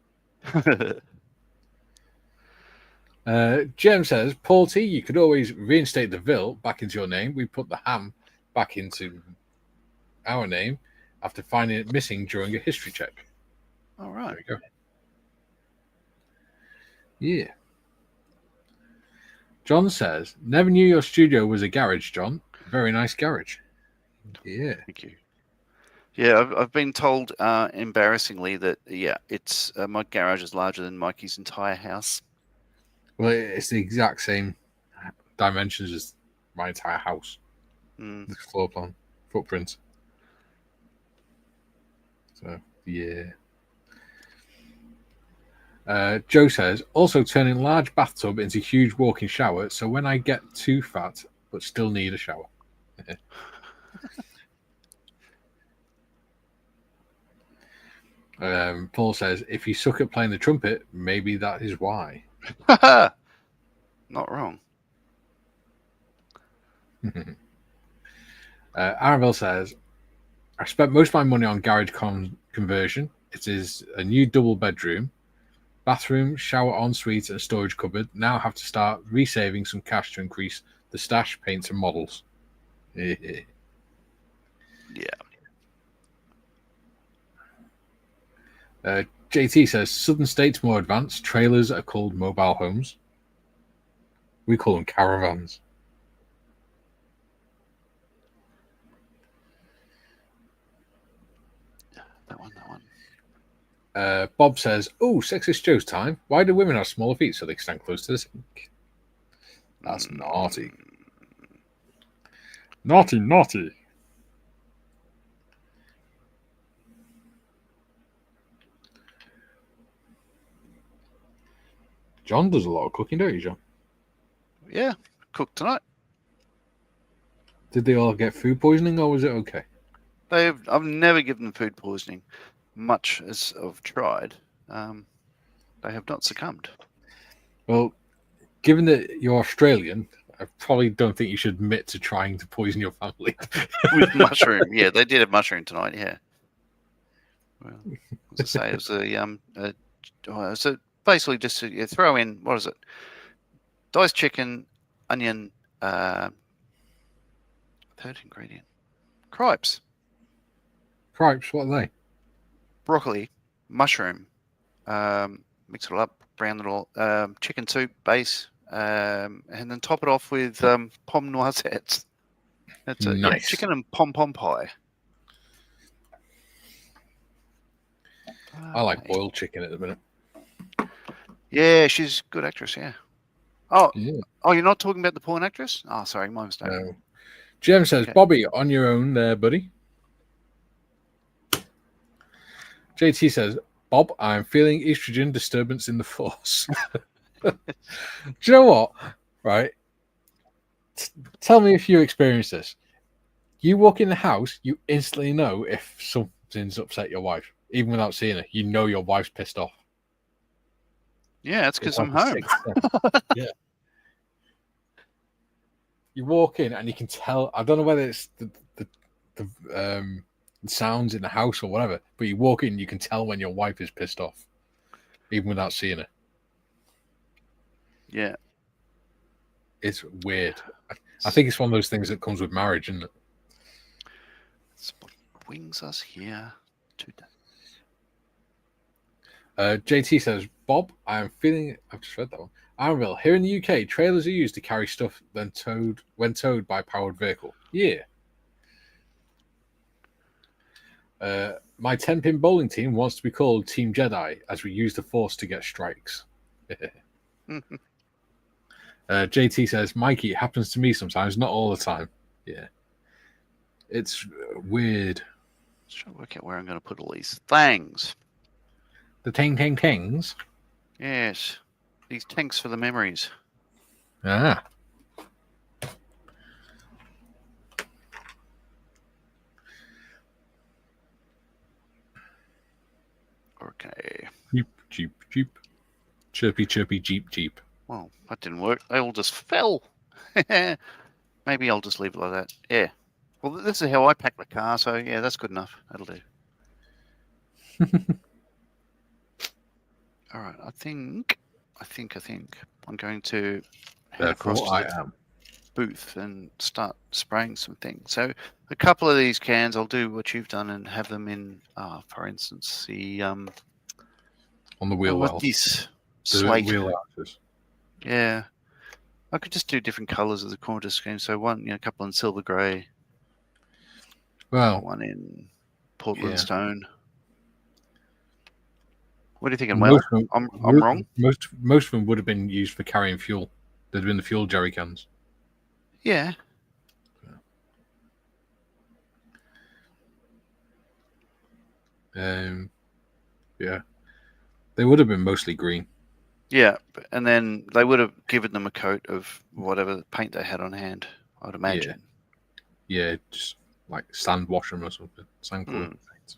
Jem says, Paul T, you could always reinstate the Ville back into your name. We put the ham back into our name after finding it missing during a history check. All right. There we go. Yeah. John says, never knew your studio was a garage, John. Very nice garage. Yeah. Thank you. Yeah, I've been told embarrassingly that, it's my garage is larger than Mikey's entire house. Well, it's the exact same dimensions as my entire house. The floor plan, footprint. So, yeah. Joe says, also turning large bathtub into huge walk-in shower, so when I get too fat but still need a shower. Paul says, if you suck at playing the trumpet, maybe that is why. Not wrong. Arabelle says, I spent most of my money on garage conversion. It is a new double bedroom, bathroom, shower ensuite, and storage cupboard. Now have to start resaving some cash to increase the stash, paints, and models. Yeah. JT says, Southern states more advanced. Trailers are called mobile homes. We call them caravans. That one. Bob says, oh, sexist Joe's time. Why do women have smaller feet so they can stand close to the sink? That's naughty. Naughty. John does a lot of cooking, don't you, John? Yeah, cooked tonight. Did they all get food poisoning, or was it okay? I've never given them food poisoning, much as I've tried. They have not succumbed. Well, given that you're Australian, I probably don't think you should admit to trying to poison your family. With mushroom. Yeah, they did have mushroom tonight, yeah. Well, as I say, it was so basically just to throw in, what is it? Diced chicken, onion, third ingredient. Cripes. Cripes, what are they? Broccoli, mushroom, mix it all up, brown little chicken soup base, and then top it off with pomme noisettes. That's it. Nice. Yeah, chicken and pom pie. I like boiled chicken at the minute. Yeah, she's a good actress, yeah. Oh, Yeah. Oh, you're not talking about the porn actress? Oh, sorry, my mistake. No. Jem says, Okay. Bobby, on your own there, buddy. JT says, Bob, I'm feeling estrogen disturbance in the force. Do you know what? Right? Tell me if you experience this. You walk in the house, you instantly know if something's upset your wife, even without seeing her. You know your wife's pissed off. Yeah, it's because I'm like a home. sixth sense. Yeah. You walk in and you can tell. I don't know whether it's the sounds in the house or whatever, but you walk in, you can tell when your wife is pissed off, even without seeing her. Yeah. It's weird. I think it's one of those things that comes with marriage, isn't it? That's what brings us here today. JT says, Bob, I've just read that one. Anvil, here in the UK, trailers are used to carry stuff when towed by powered vehicle. Yeah. My 10-pin bowling team wants to be called Team Jedi as we use the Force to get strikes. JT says, Mikey, it happens to me sometimes, not all the time. Yeah. It's weird. Let's try to work out where I'm going to put all these things. The tings. Yes. These tanks for the memories. Ah. Okay. Cheap. Chirpy, chirpy, Jeep. Well, that didn't work. They all just fell. Maybe I'll just leave it like that. Yeah. Well, this is how I pack the car, so yeah, that's good enough. That'll do. All right. I think I'm going to head across Therefore, to I the am. booth and start spraying some things. So a couple of these cans, I'll do what you've done and have them in, for instance, the On the wheel what well. these The slate. wheel arches. Yeah. I could just do different colours of the corner scheme. So one, a couple in silver grey, Well, one in Portland yeah. stone. What are you thinking? Most Well, of them, I'm wrong. Most of them would have been used for carrying fuel. They'd have been the fuel jerry cans. Yeah. Yeah. They would have been mostly green. Yeah, and then they would have given them a coat of whatever paint they had on hand, I'd imagine. Yeah, just like sand wash them or something. Sand colour Mm. paint.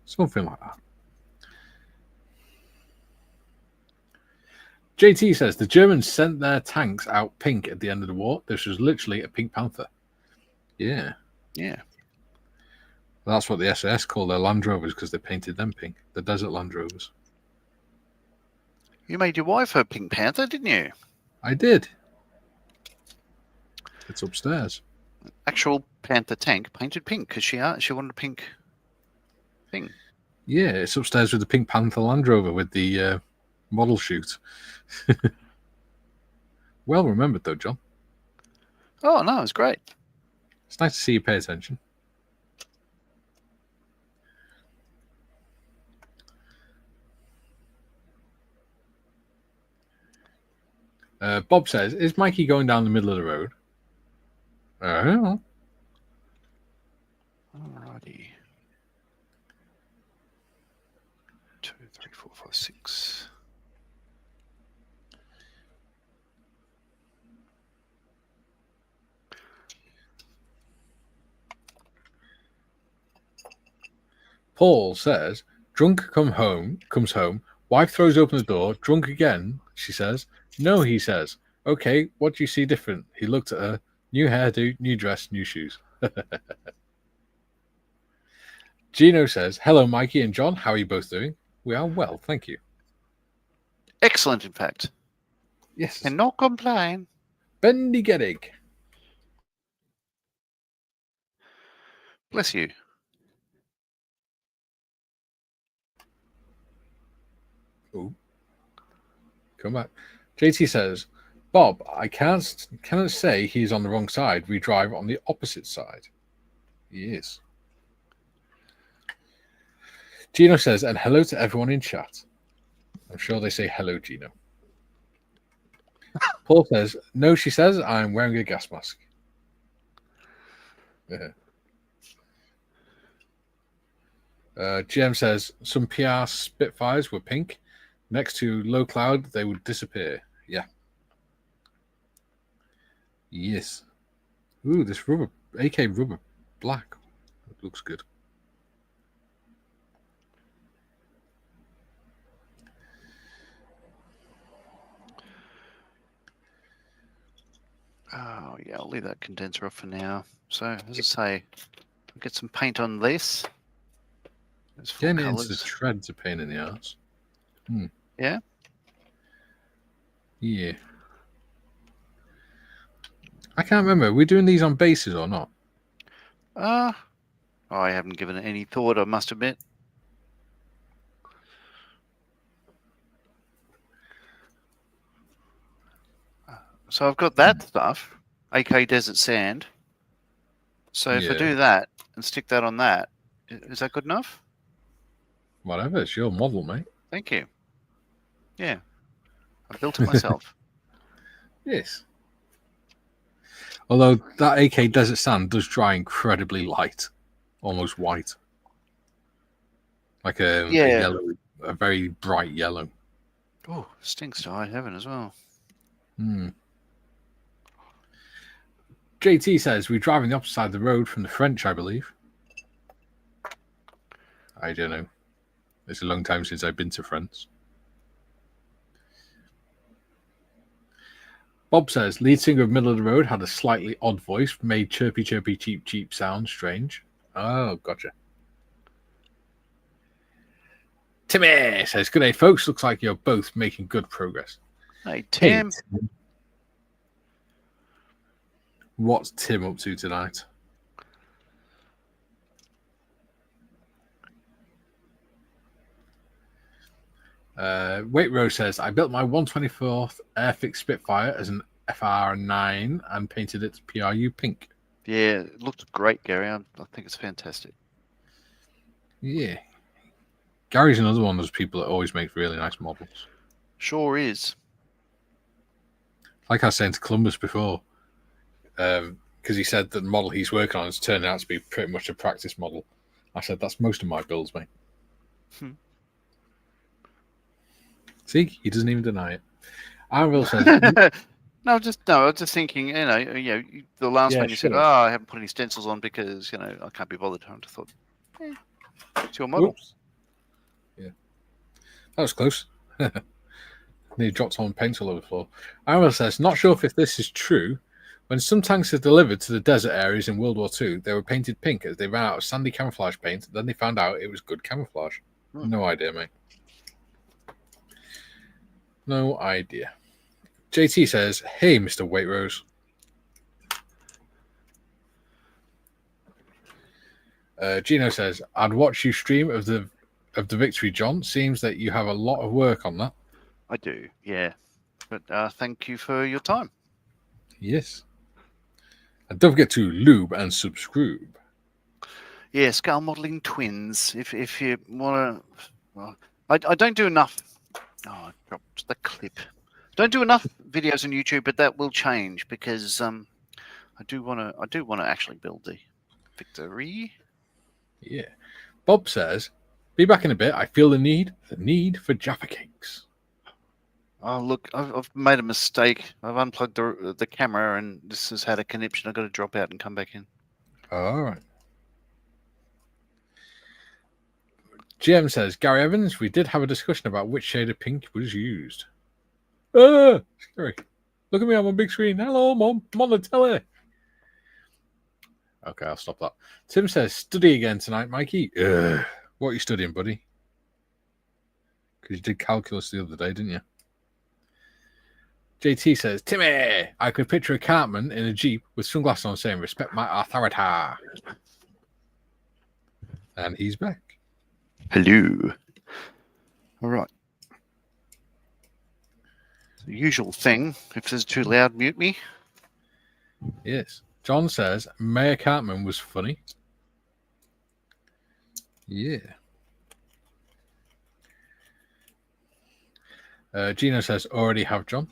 Something like that. JT says the Germans sent their tanks out pink at the end of the war. This was literally a Pink Panther. Yeah. Yeah. That's what the SAS called their Land Rovers because they painted them pink. The Desert Land Rovers. You made your wife a Pink Panther, didn't you? I did. It's upstairs. Actual Panther tank painted pink because she wanted a pink thing. Yeah, it's upstairs with the Pink Panther Land Rover with the model chute. Well remembered, though, John. Oh, no, it's great. It's nice to see you pay attention. Bob says, is Mikey going down the middle of the road? I don't know. Alrighty. 2, 3, 4, 5, 6. Paul says, drunk comes home, wife throws open the door, drunk again, she says. No, he says. Okay, what do you see different? He looked at her, new hairdo, new dress, new shoes. Gino says, hello, Mikey and John. How are you both doing? We are well, thank you. Excellent, in fact. Yes. And not complain. Bendigedig. Bless you. Ooh. Come back. JT says, Bob, I cannot say he's on the wrong side. We drive on the opposite side. Yes. Gino says, and hello to everyone in chat. I'm sure they say hello, Gino. Paul says, no, she says, I'm wearing a gas mask. Yeah. GM says, some PR Spitfires were pink. Next to low cloud, they would disappear. Yeah. Yes. Ooh, this rubber, AK rubber black. It looks good. Oh, yeah, I'll leave that condenser off for now. So, as I say, I'll get some paint on this. There's 4 Getting into colours. treads a pain in the ass. Yeah? Yeah. I can't remember. Are we doing these on bases or not? I haven't given it any thought, I must admit. So I've got that stuff, AK Desert Sand. So if I Yeah. do that and stick that on that, is that good enough? Whatever. It's your model, mate. Thank you. Yeah. I built it myself. Yes. Although that AK Desert Sand does dry incredibly light, almost white, like a yellow, a very bright yellow. Oh, stinks to high heaven as well. JT says we're driving the opposite side of the road from the French, I believe. I don't know. It's a long time since I've been to France. Bob says, lead singer of Middle of the Road had a slightly odd voice, made chirpy, chirpy, cheep, cheep sound strange. Oh, gotcha. Timmy says, good day, folks. Looks like you're both making good progress. Hey, Tim. Hey, Tim. What's Tim up to tonight? Waitrose says, I built my 124th Airfix Spitfire as an FR9 and painted it PRU pink. Yeah, it looked great, Gary. I think it's fantastic. Yeah. Gary's another one of those people that always makes really nice models. Sure is. Like I was saying to Columbus before, because he said that the model he's working on has turned out to be pretty much a practice model. I said, that's most of my builds, mate. See, he doesn't even deny it. Anvil says, I was just thinking, the last one you said, I haven't put any stencils on because, I can't be bothered. I just thought, it's your model. Oops. Yeah. That was close. He dropped some paint all over the floor. Anvil says, not sure if this is true. When some tanks are delivered to the desert areas in World War II, they were painted pink as they ran out of sandy camouflage paint. Then they found out it was good camouflage. No idea, mate. No idea. JT says, hey, Mr. Waitrose. Gino says, I'd watch you stream of the victory, John. Seems that you have a lot of work on that. I do, yeah. But thank you for your time. Yes. And don't forget to lube and subscribe. Yeah, Scale Modeling Twins. If you want to... Well, I don't do enough... Oh, I dropped the clip. Don't do enough videos on YouTube, but that will change because I do want to actually build the victory. Yeah. Bob says, be back in a bit. I feel the need for Jaffa cakes. Oh, look, I've made a mistake. I've unplugged the camera and this has had a conniption. I've got to drop out and come back in. All right. GM says, Gary Evans, we did have a discussion about which shade of pink was used. Scary. Look at me on my big screen. Hello, Mom. I'm on the telly. Okay, I'll stop that. Tim says, study again tonight, Mikey. What are you studying, buddy? Because you did calculus the other day, didn't you? JT says, Timmy, I could picture a cartman in a Jeep with sunglasses on saying, respect my authority. And he's back. Hello. All right. The usual thing. If this is too loud, mute me. Yes. John says, Mayor Cartman was funny. Yeah. Gino says, already have John.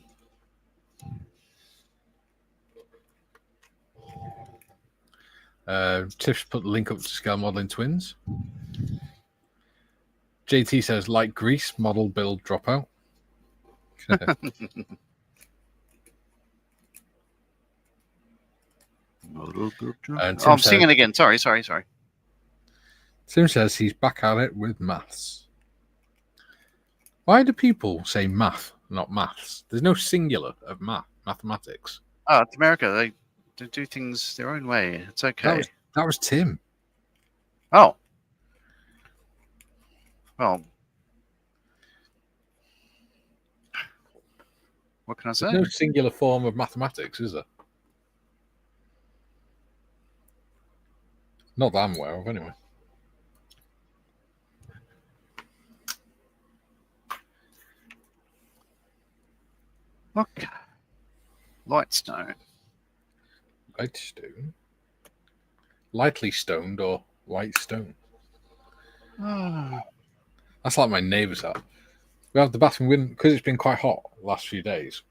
Tiff's put the link up to Scale Modeling Twins. JT says, like Grease, model build dropout. I'm singing again. Sorry. Tim says he's back at it with maths. Why do people say math, not maths? There's no singular of mathematics. Oh, it's America. They do things their own way. It's okay. That was Tim. Oh. Well, what can I say? There's no singular form of mathematics, is there? Not that I'm aware of, anyway. Okay. Lightstone. Lightstone? Lightly stoned or white stone? Oh. That's like my neighbour's house. We have the bathroom window, because it's been quite hot the last few days.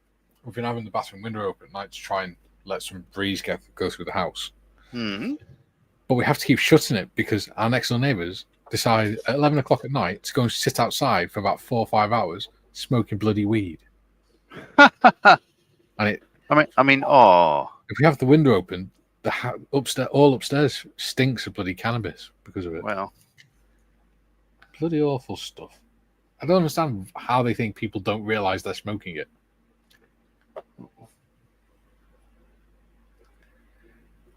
We've been having the bathroom window open at night to try and let some breeze go through the house. But we have to keep shutting it because our next door neighbours decide at 11 o'clock at night to go and sit outside for about 4 or 5 hours smoking bloody weed. And if we have the window open, all upstairs stinks of bloody cannabis because of it. Well, bloody awful stuff. I don't understand how they think people don't realise they're smoking it.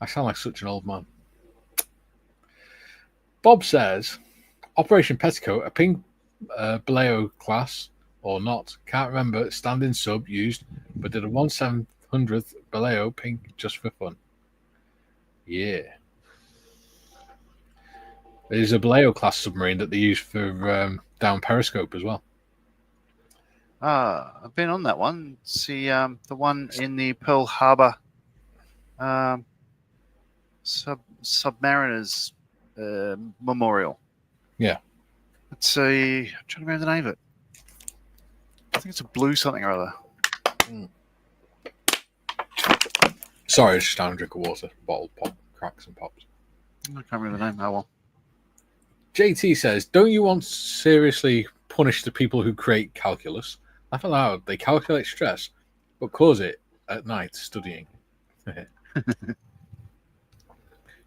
I sound like such an old man. Bob says, Operation Petticoat, a pink Baleo class or not, can't remember, standing sub used, but did a 1/700th Baleo pink just for fun. Yeah. There's a Baleo class submarine that they use for down periscope as well. I've been on that one. It's the one in the Pearl Harbor Submariners Memorial. Yeah. It's I'm trying to remember the name of it. I think it's a blue something or other. Sorry, it's just down a drink of water. Bottle pop, cracks and pops. I can't remember the name. Oh well. JT says, don't you want to seriously punish the people who create calculus? Laugh aloud. They calculate stress, but cause it at night studying.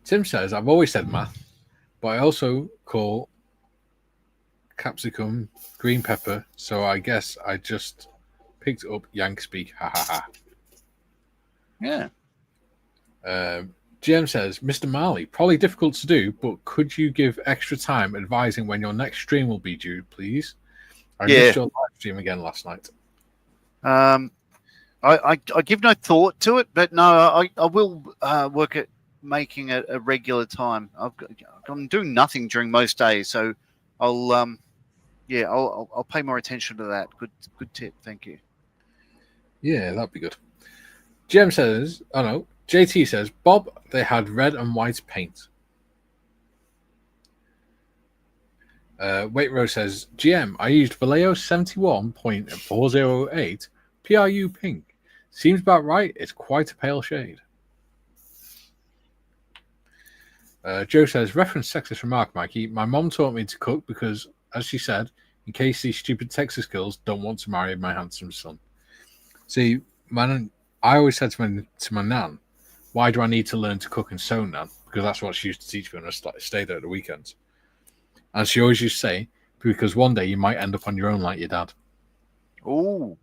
Tim says, I've always said math, but I also call capsicum green pepper, so I guess I just picked up Yank speak. Ha ha ha. Yeah. GM says, Mr. Marley, probably difficult to do, but could you give extra time advising when your next stream will be due, please? I missed your live stream again last night. I give no thought to it, but no, I will work at making a regular time. I'm doing nothing during most days, so I'll pay more attention to that. Good tip, thank you. Yeah, that'd be good. GM says, oh no, JT says, Bob, they had red and white paint. Waitrose says, GM, I used Vallejo 71.408 PRU pink. Seems about right. It's quite a pale shade. Joe says, reference sexist remark, Mikey. My mom taught me to cook because, as she said, in case these stupid Texas girls don't want to marry my handsome son. See, I always said to my nan, why do I need to learn to cook and sew, Nan? Because that's what she used to teach me when I stayed there at the weekends. And she always used to say, because one day you might end up on your own like your dad. Oh.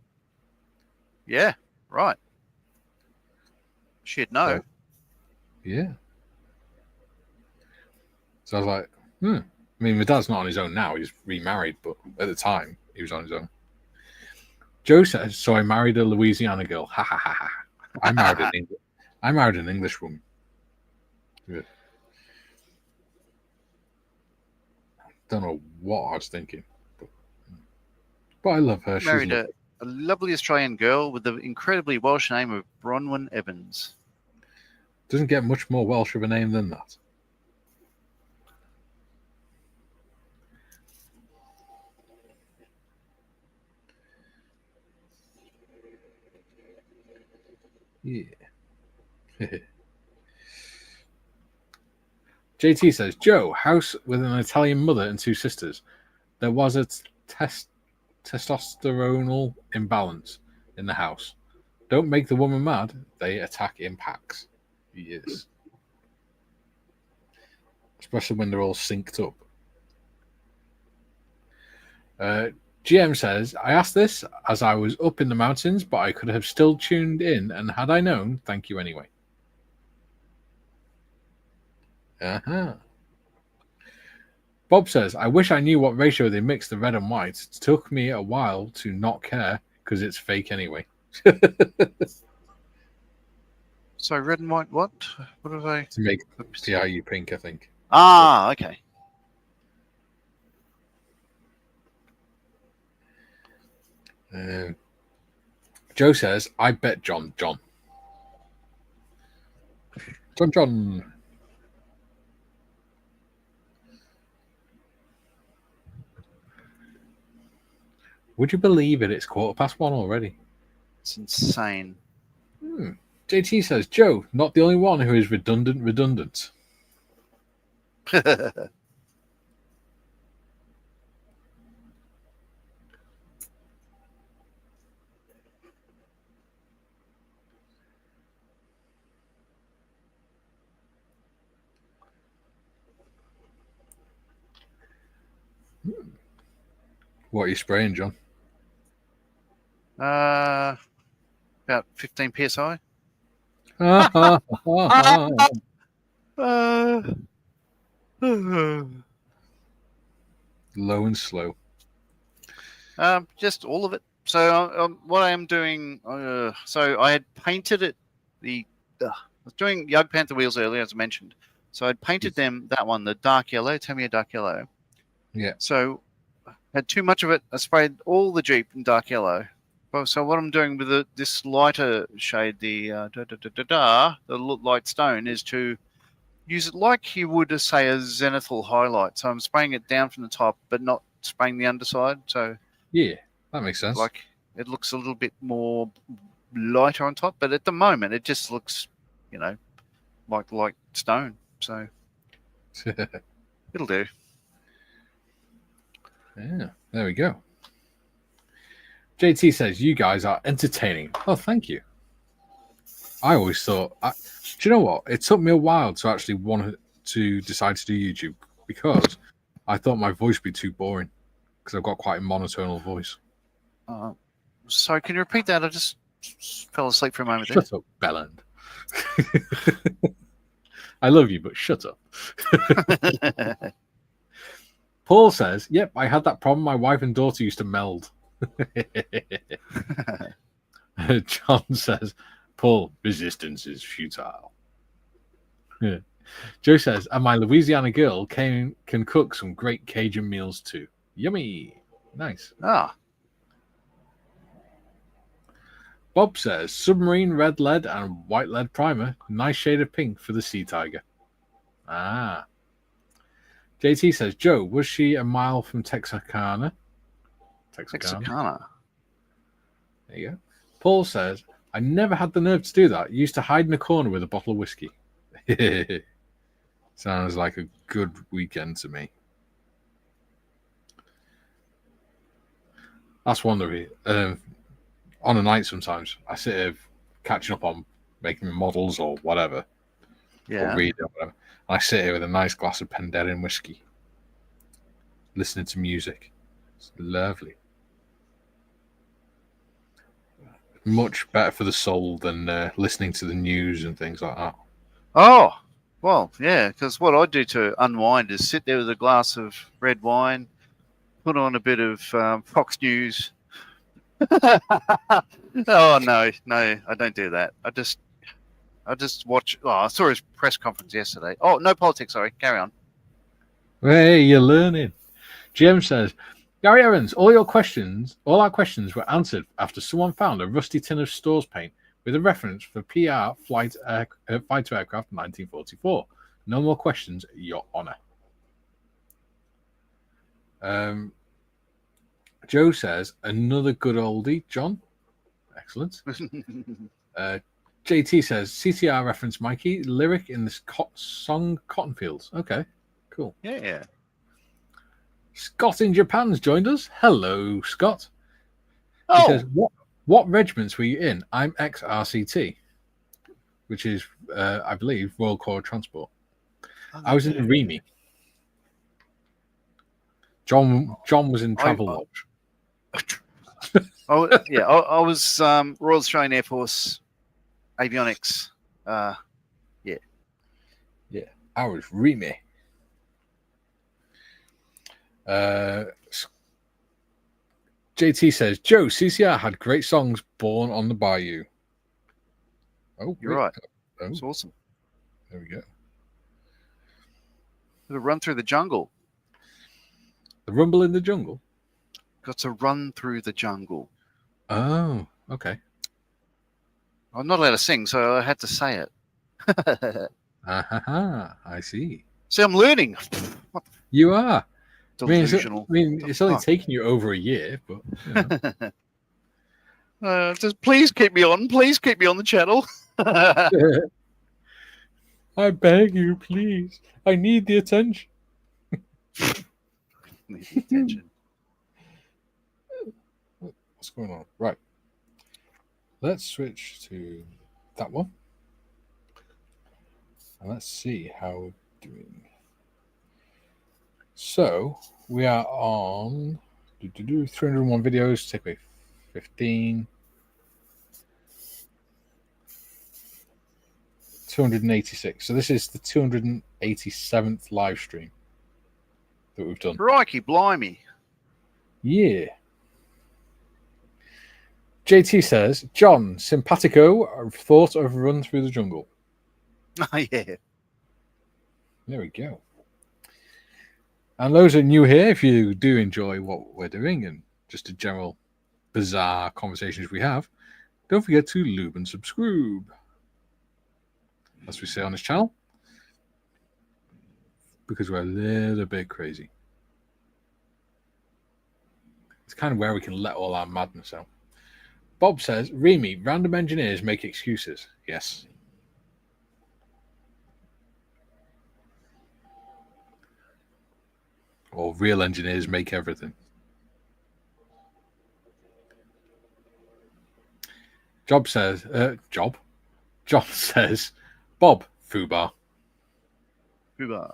Yeah, right. She'd know. So, yeah. So I was like, I mean, my dad's not on his own now. He's remarried, but at the time, he was on his own. Joe says, so I married a Louisiana girl. Ha ha ha ha. I married an English woman. Yeah. Don't know what I was thinking. But I love her. Married a lovely Australian girl with the incredibly Welsh name of Bronwyn Evans. Doesn't get much more Welsh of a name than that. Yeah. JT says, Joe, house with an Italian mother and two sisters. There was a testosteronal imbalance in the house. Don't make the woman mad. They attack in packs. Yes. Especially when they're all synced up. GM says, I asked this as I was up in the mountains, but I could have still tuned in, and had I known, thank you anyway. Uh-huh. Bob says, I wish I knew what ratio they mixed the red and white. It took me a while to not care, because it's fake anyway. So red and white, what? What are they? To make the PRU pink, I think. Ah, okay. Joe says, I bet John. Would you believe it? It's 1:15 already. It's insane. JT says, Joe, not the only one who is redundant. What are you spraying, John? About 15 psi. Uh, Low and slow. just all of it. So what I am doing, so I had painted it. I was doing Yug Panther wheels earlier, as I mentioned. So I'd painted them, that one, the dark yellow, Tamiya dark yellow. Yeah. So I had too much of it. I sprayed all the Jeep in dark yellow. So what I'm doing with this lighter shade, the light stone, is to use it like you would, say, a zenithal highlight. So I'm spraying it down from the top, but not spraying the underside. So Yeah, that makes sense. like it looks a little bit more lighter on top, but at the moment it just looks, like stone. So it'll do. Yeah, there we go. JT says, you guys are entertaining. Oh, thank you. I always thought, do you know what? It took me a while to actually want to decide to do YouTube because I thought my voice would be too boring because I've got quite a monotonal voice. So can you repeat that? I just fell asleep for a moment Shut up, Belland. I love you, but shut up. there. Paul says, yep, I had that problem. My wife and daughter used to meld. John says, Paul, resistance is futile. Yeah. Joe says, and my Louisiana girl can cook some great Cajun meals too. Yummy. Nice. Bob says, submarine red lead and white lead primer. Nice shade of pink for the Sea Tiger. JT says, Joe, was she a mile from Texarkana? Texarkana. There you go. Paul says, I never had the nerve to do that. Used to hide in a corner with a bottle of whiskey. Sounds like a good weekend to me. That's one of the on a night sometimes I sit here catching up on making models or whatever. Yeah. Or reading or whatever. And I sit here with a nice glass of Penderyn whiskey. Listening to music. It's lovely. Much better for the soul than listening to the news and things like that. Oh, well, yeah, because what I do to unwind is sit there with a glass of red wine, put on a bit of Fox News. Oh, no, I don't do that. I just watch. Oh, I saw his press conference yesterday. Oh, no politics, sorry. Carry on. Hey, you're learning. Jim says, Gary Evans, all our questions were answered after someone found a rusty tin of stores paint with a reference for PR Fighter Aircraft 1944. No more questions, Your Honor. Joe says, another good oldie, John. Excellent. JT says, CTR reference Mikey, lyric in this song Cotton Fields. Okay, cool. Yeah. Scott in Japan's joined us. Hello, Scott. Oh. He says, what regiments were you in? I'm ex-RCT, which is, I believe, Royal Corps of Transport. I was in the REMI. John was in Travel Lodge. Oh, yeah, I was Royal Australian Air Force avionics. Yeah, I was REMI. JT says, Joe, CCR had great songs. Born on the Bayou. Oh, you're right. Oh, it's awesome. There we go. The run through the jungle. The Rumble in the Jungle. Got to run through the jungle. Oh, okay. I'm not allowed to sing, so I had to say it. I see. See, I'm learning. You are. Delusional. It's only taken you over a year, but you know. Just please keep me on. Please keep me on the channel. I beg you, please. I need the attention. Need the attention. What's going on? Right. Let's switch to that one. And let's see how we're doing. So we are on 301 videos, take away 15. 286. So this is the 287th live stream that we've done. Crikey, blimey. Yeah. JT says, John, simpatico, thought of Run Through the Jungle. Oh, yeah. There we go. And those are new here. If you do enjoy what we're doing and just the general bizarre conversations we have, don't forget to lube and subscribe, as we say on this channel, because we're a little bit crazy. It's kind of where we can let all our madness out. Bob says, Remy, random engineers make excuses. Yes. Or real engineers make everything. John says, Bob, Fubar. Fubar.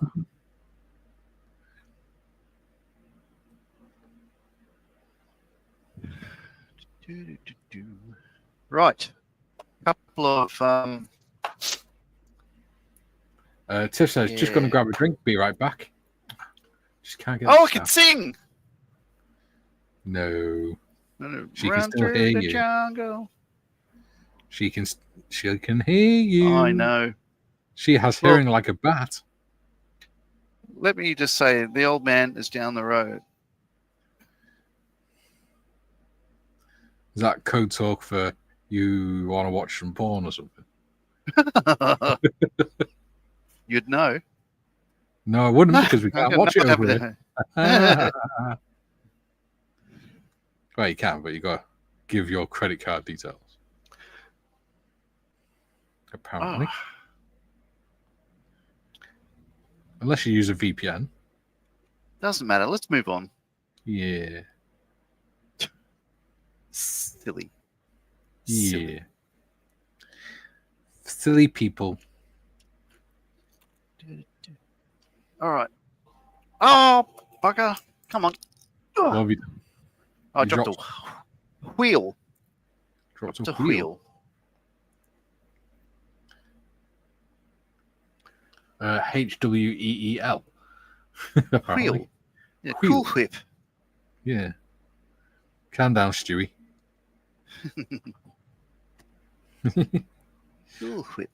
Right. Couple of Tiff says, just going to grab a drink, be right back. Just can't get. Oh, I can sing. No. She Run can still through hear the you. jungle. She can hear you. I know. She has hearing like a bat. Let me just say, the old man is down the road. Is that code talk for you want to watch some porn or something? You'd know. No, I wouldn't, because we can't watch it over here. Well, you can, but you got to give your credit card details. Apparently. Unless you use a VPN. Doesn't matter. Let's move on. Yeah. Silly. Yeah. Silly people. All right. Oh, bugger. Come on. What have you done? I dropped a wheel. Dropped a wheel. HWEEL. Wheel. Yeah, Wheel. Cool whip. Yeah. Calm down, Stewie. Cool whip.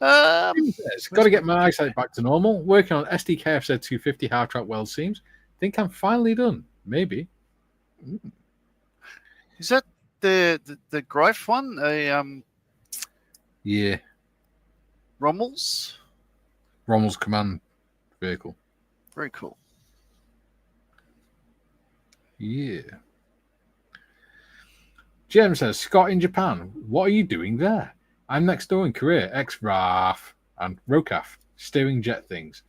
It's got to get my eyesight back to normal. Working on SDKFZ 250 half track weld seams. Think I'm finally done. Maybe. Is that the Greif one? Yeah. Rommel's command vehicle. Very cool. Yeah. Jem says, Scott in Japan, what are you doing there? I'm next door in Korea, ex-RAF and ROCAF, steering jet things,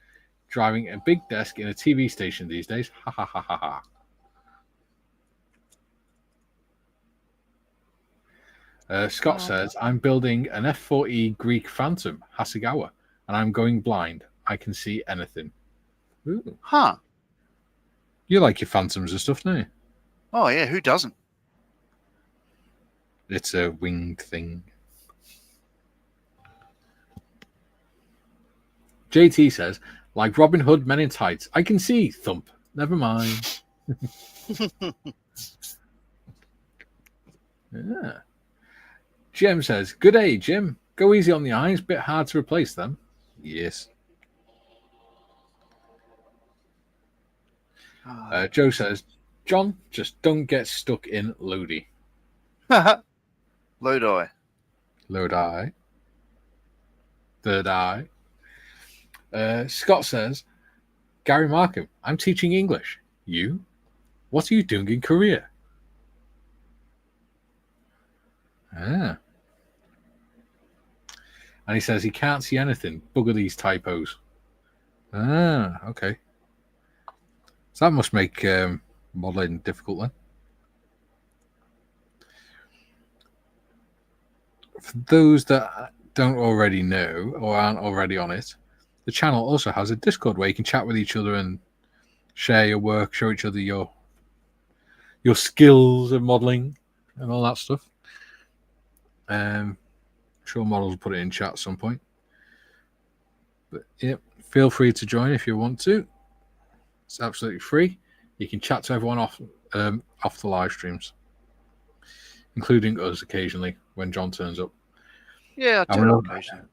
driving a big desk in a TV station these days. Ha ha ha ha ha. Scott says, I'm building an F-40 Greek Phantom, Hasegawa, and I'm going blind. I can see anything. Ooh. Huh. You like your Phantoms and stuff, don't you? Oh, yeah. Who doesn't? It's a winged thing. JT says, like Robin Hood, Men in Tights. I can see, thump. Never mind. Yeah. Jim says, good day, Jim. Go easy on the eyes. Bit hard to replace them. Yes. Joe says, John, just don't get stuck in Lodi. Lodi. Lodi. Third eye. Scott says, Gary Markham, I'm teaching English. You? What are you doing in Korea? Ah. And he says he can't see anything. Bugger these typos. Ah, okay. So that must make modeling difficult then. For those that don't already know or aren't already on it, the channel also has a Discord where you can chat with each other and share your work, show each other your skills of modeling and all that stuff. sure Models will put it in chat at some point. But yep, feel free to join if you want to. It's absolutely free. You can chat to everyone off the live streams, including us occasionally when John turns up. Yeah, I do occasionally.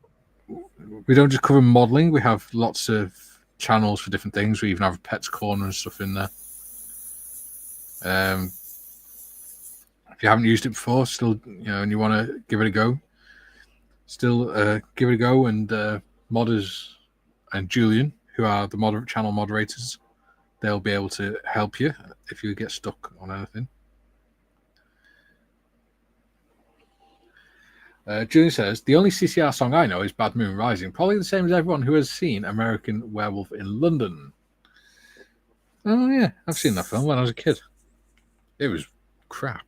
We don't just cover modelling. We have lots of channels for different things. We even have a pets corner and stuff in there. If you haven't used it before, still, and you want to give it a go, still give it a go. And Modders and Julian, who are the channel moderators, they'll be able to help you if you get stuck on anything. Julian says, the only CCR song I know is Bad Moon Rising, probably the same as everyone who has seen American Werewolf in London. Oh, yeah, I've seen that film when I was a kid. It was crap.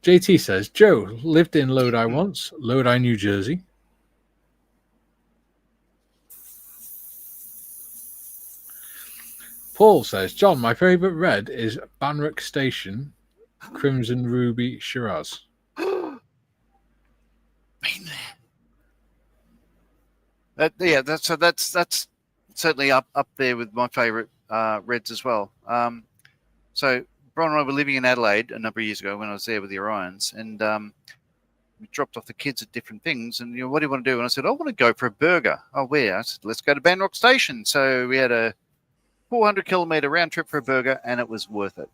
JT says, Joe lived in Lodi once, Lodi, New Jersey. Paul says, John, my favourite red is Banrock Station, Crimson Ruby Shiraz. Been there. That's certainly up there with my favourite reds as well. So Brian and I were living in Adelaide a number of years ago when I was there with the Orions, and we dropped off the kids at different things. And what do you want to do? And I said, I want to go for a burger. Oh, where? I said, let's go to Banrock Station. So we had a 400-kilometre round trip for a burger, and it was worth it.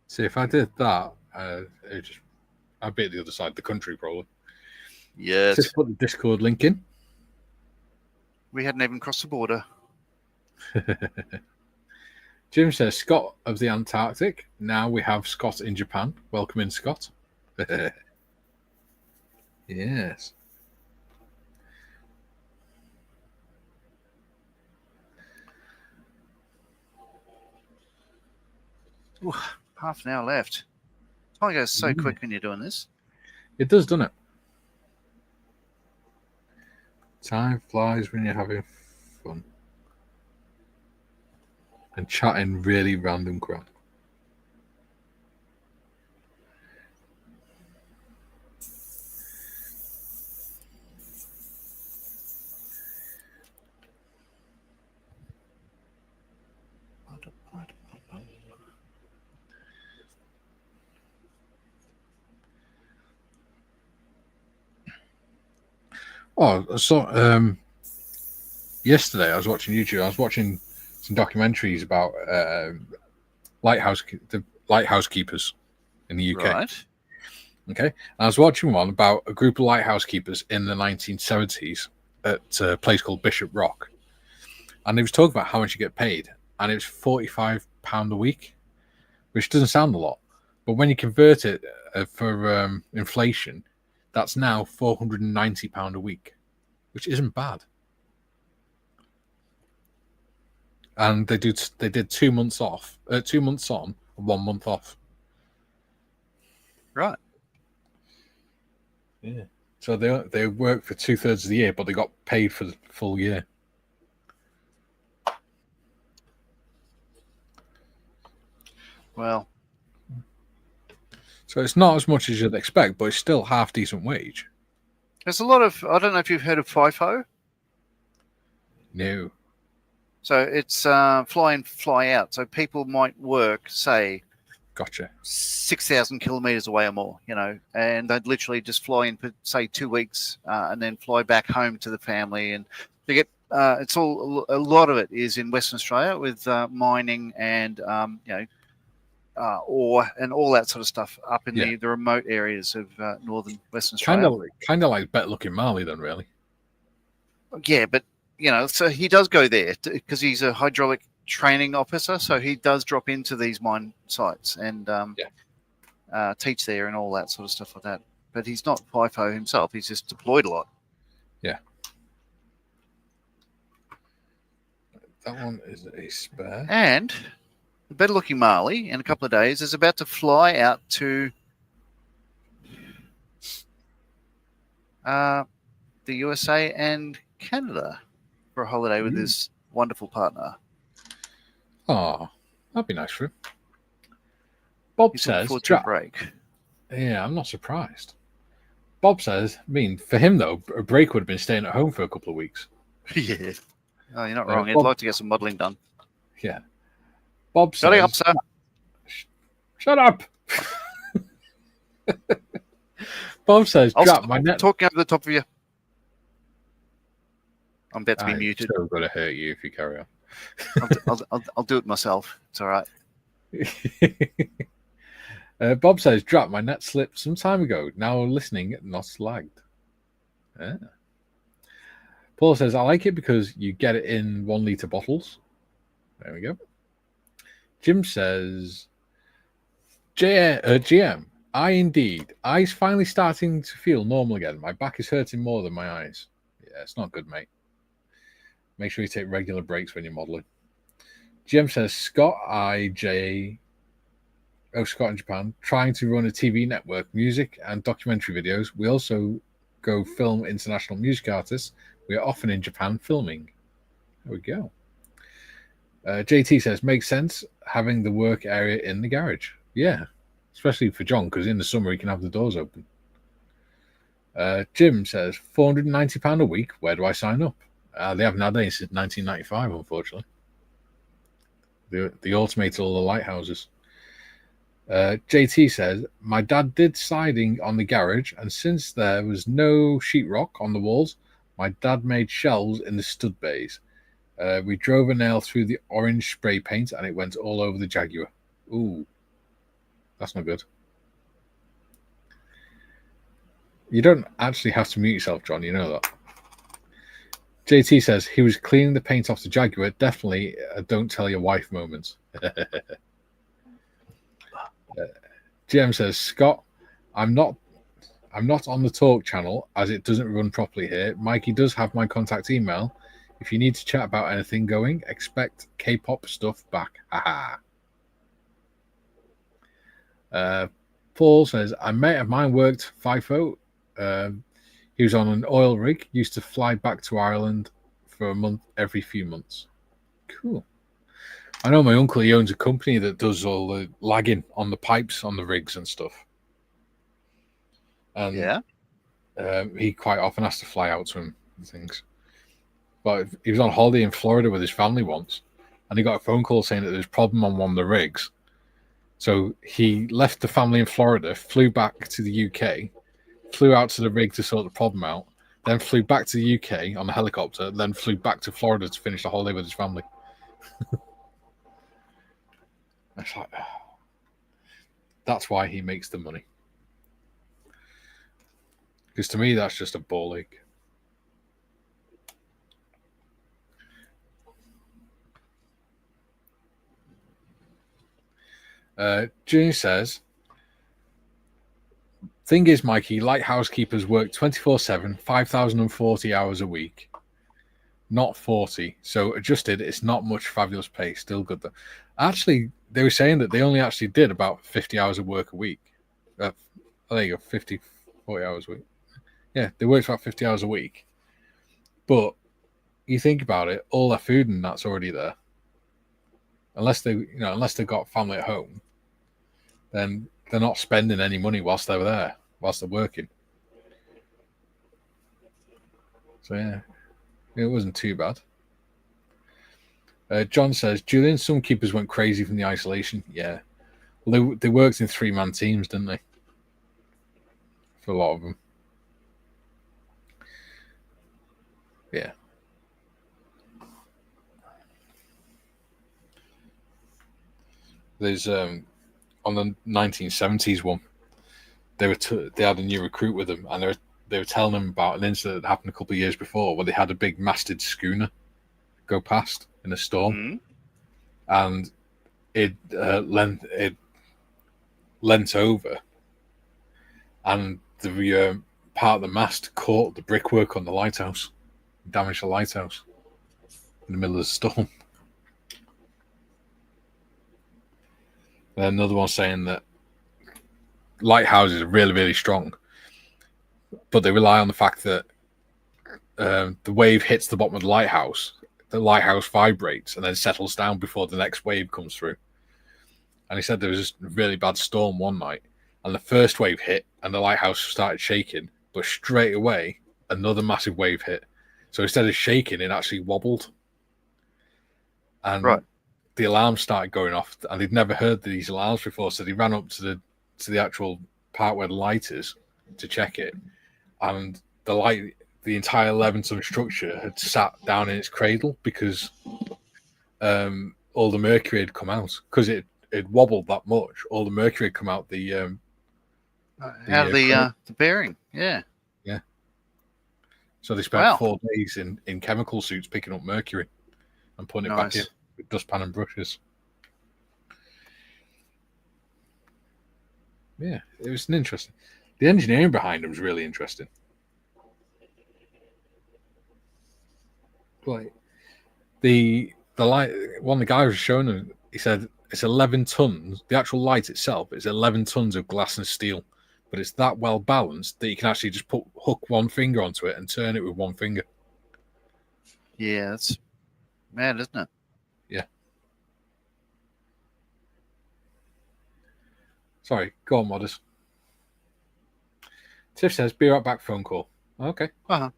See, if I did that, I'd be at the other side of the country, probably. Yes. Just put the Discord link in. We hadn't even crossed the border. Jim says, Scott of the Antarctic. Now we have Scott in Japan. Welcome in, Scott. Yes. Ooh, half an hour left. Time goes so quick when you're doing this. It does, doesn't it? Time flies when you're having fun. And chatting really random crap. Oh, so yesterday I was watching YouTube. I was watching some documentaries about the lighthouse keepers in the UK. Right. Okay, and I was watching one about a group of lighthouse keepers in the 1970s at a place called Bishop Rock, and he was talking about how much you get paid, and it was £45 a week, which doesn't sound a lot, but when you convert it for inflation, that's now £490 a week, which isn't bad. And they did 2 months off, 2 months on, 1 month off. Right. Yeah. So they worked for 2/3 of the year, but they got paid for the full year. Well. So it's not as much as you'd expect, but it's still half decent wage. There's a lot of, I don't know if you've heard of FIFO. No. So it's fly in, fly out. So people might work, say, Gotcha. 6,000 kilometers away or more, and they'd literally just fly in for, say, 2 weeks and then fly back home to the family. And they get, it's all, a lot of it is in Western Australia with mining and, ore and all that sort of stuff up in the remote areas of northern Western Australia. Kind of like better looking Marley then, really. Yeah, but, so he does go there because he's a hydraulic training officer, so he does drop into these mine sites and teach there and all that sort of stuff like that. But he's not FIFO himself; he's just deployed a lot. Yeah, that one is a spare. And the better-looking Marley in a couple of days is about to fly out to the USA and Canada for a holiday with his wonderful partner. Oh, that'd be nice for him. Bob He's looking says, forward to a break. yeah, I'm not surprised. Bob says, I mean, for him, though, a break would have been staying at home for a couple of weeks. Yeah. Oh, you're not wrong. He'd Bob- like to get some modelling done. Yeah. Bob Shut says, up, sir. Shut up! Bob says, I'll drop stop my net. talking over the top of you. I'm better to be I'm muted. still going to hurt you if you carry on. I'll do it myself. It's all right. Bob says, drop my net slipped some time ago. Now listening, not slagged. Yeah. Paul says, I like it because you get it in 1 litre bottles. There we go. Jim says, GM, eyes finally starting to feel normal again. My back is hurting more than my eyes. Yeah, it's not good, mate. Make sure you take regular breaks when you're modelling. GM says, Scott in Japan, trying to run a TV network, music and documentary videos. We also go film international music artists. We are often in Japan filming. There we go. JT says, makes sense having the work area in the garage. Yeah, especially for John, because in the summer he can have the doors open. Jim says, £490 a week. Where do I sign up? They haven't had any since 1995, unfortunately. They automated all the lighthouses. JT says, my dad did siding on the garage, and since there was no sheetrock on the walls, my dad made shelves in the stud bays. We drove a nail through the orange spray paint, and it went all over the Jaguar. Ooh, that's not good. You don't actually have to mute yourself, John. You know that. JT says, he was cleaning the paint off the Jaguar. Definitely a don't tell your wife moment. GM says, Scott, I'm not on the talk channel as it doesn't run properly here. Mikey does have my contact email. If you need to chat about anything going, expect K-pop stuff back. Haha. Paul says, a mate of mine worked FIFO. He was on an oil rig, used to fly back to Ireland for a month every few months. Cool. I know my uncle, he owns a company that does all the lagging on the pipes on the rigs and stuff. And Yeah. He quite often has to fly out to him and things. But he was on holiday in Florida with his family once, and he got a phone call saying that there was a problem on one of the rigs. So he left the family in Florida, flew back to the UK, flew out to the rig to sort the problem out, then flew back to the UK on a helicopter, then flew back to Florida to finish the holiday with his family. It's like, that's why he makes the money. Because to me, that's just a ball ache. June says, thing is, Mikey, lighthouse keepers work 24/7, 5,040 hours a week. Not 40. So adjusted, it's not much fabulous pay. Still good though. Actually, they were saying that they only actually did about 50 hours of work a week. There you go, 50, 40 hours a week. Yeah, they worked about 50 hours a week. But you think about it, all their food and that's already there. Unless they've got family at home, then they're not spending any money whilst they're there, whilst they're working. So yeah, it wasn't too bad. John says, Julian, some keepers went crazy from the isolation. Yeah. Well, they worked in 3-man teams, didn't they? For a lot of them. Yeah. There's on the 1970s one, they had a new recruit with them, and they were telling them about an incident that happened a couple of years before where they had a big masted schooner go past in a storm, and it leant over, and the part of the mast caught the brickwork on the lighthouse, damaged the lighthouse in the middle of the storm. And another one saying that lighthouses are really, really strong, but they rely on the fact that the wave hits the bottom of the lighthouse vibrates and then settles down before the next wave comes through. And he said there was this really bad storm one night, and the first wave hit, and the lighthouse started shaking. But straight away, another massive wave hit. So instead of shaking, it actually wobbled. And the alarm started going off, and they'd never heard these alarms before. So they ran up to the actual part where the light is to check it, and the entire 11-ton structure had sat down in its cradle because all the mercury had come out because it wobbled that much. All the mercury had come out the bearing. Yeah. So they spent 4 days in chemical suits picking up mercury and putting it back in with dustpan and brushes. Yeah, it was an interesting. The engineering behind them was really interesting. Like the light, one of the guys was showing them, he said it's 11 tons. The actual light itself is 11 tons of glass and steel, but it's that well balanced that you can actually just hook one finger onto it and turn it with one finger. Yeah, that's mad, isn't it? Yeah. Sorry, go on, Modders. Tiff says, be right back, phone call. Okay. Uh-huh.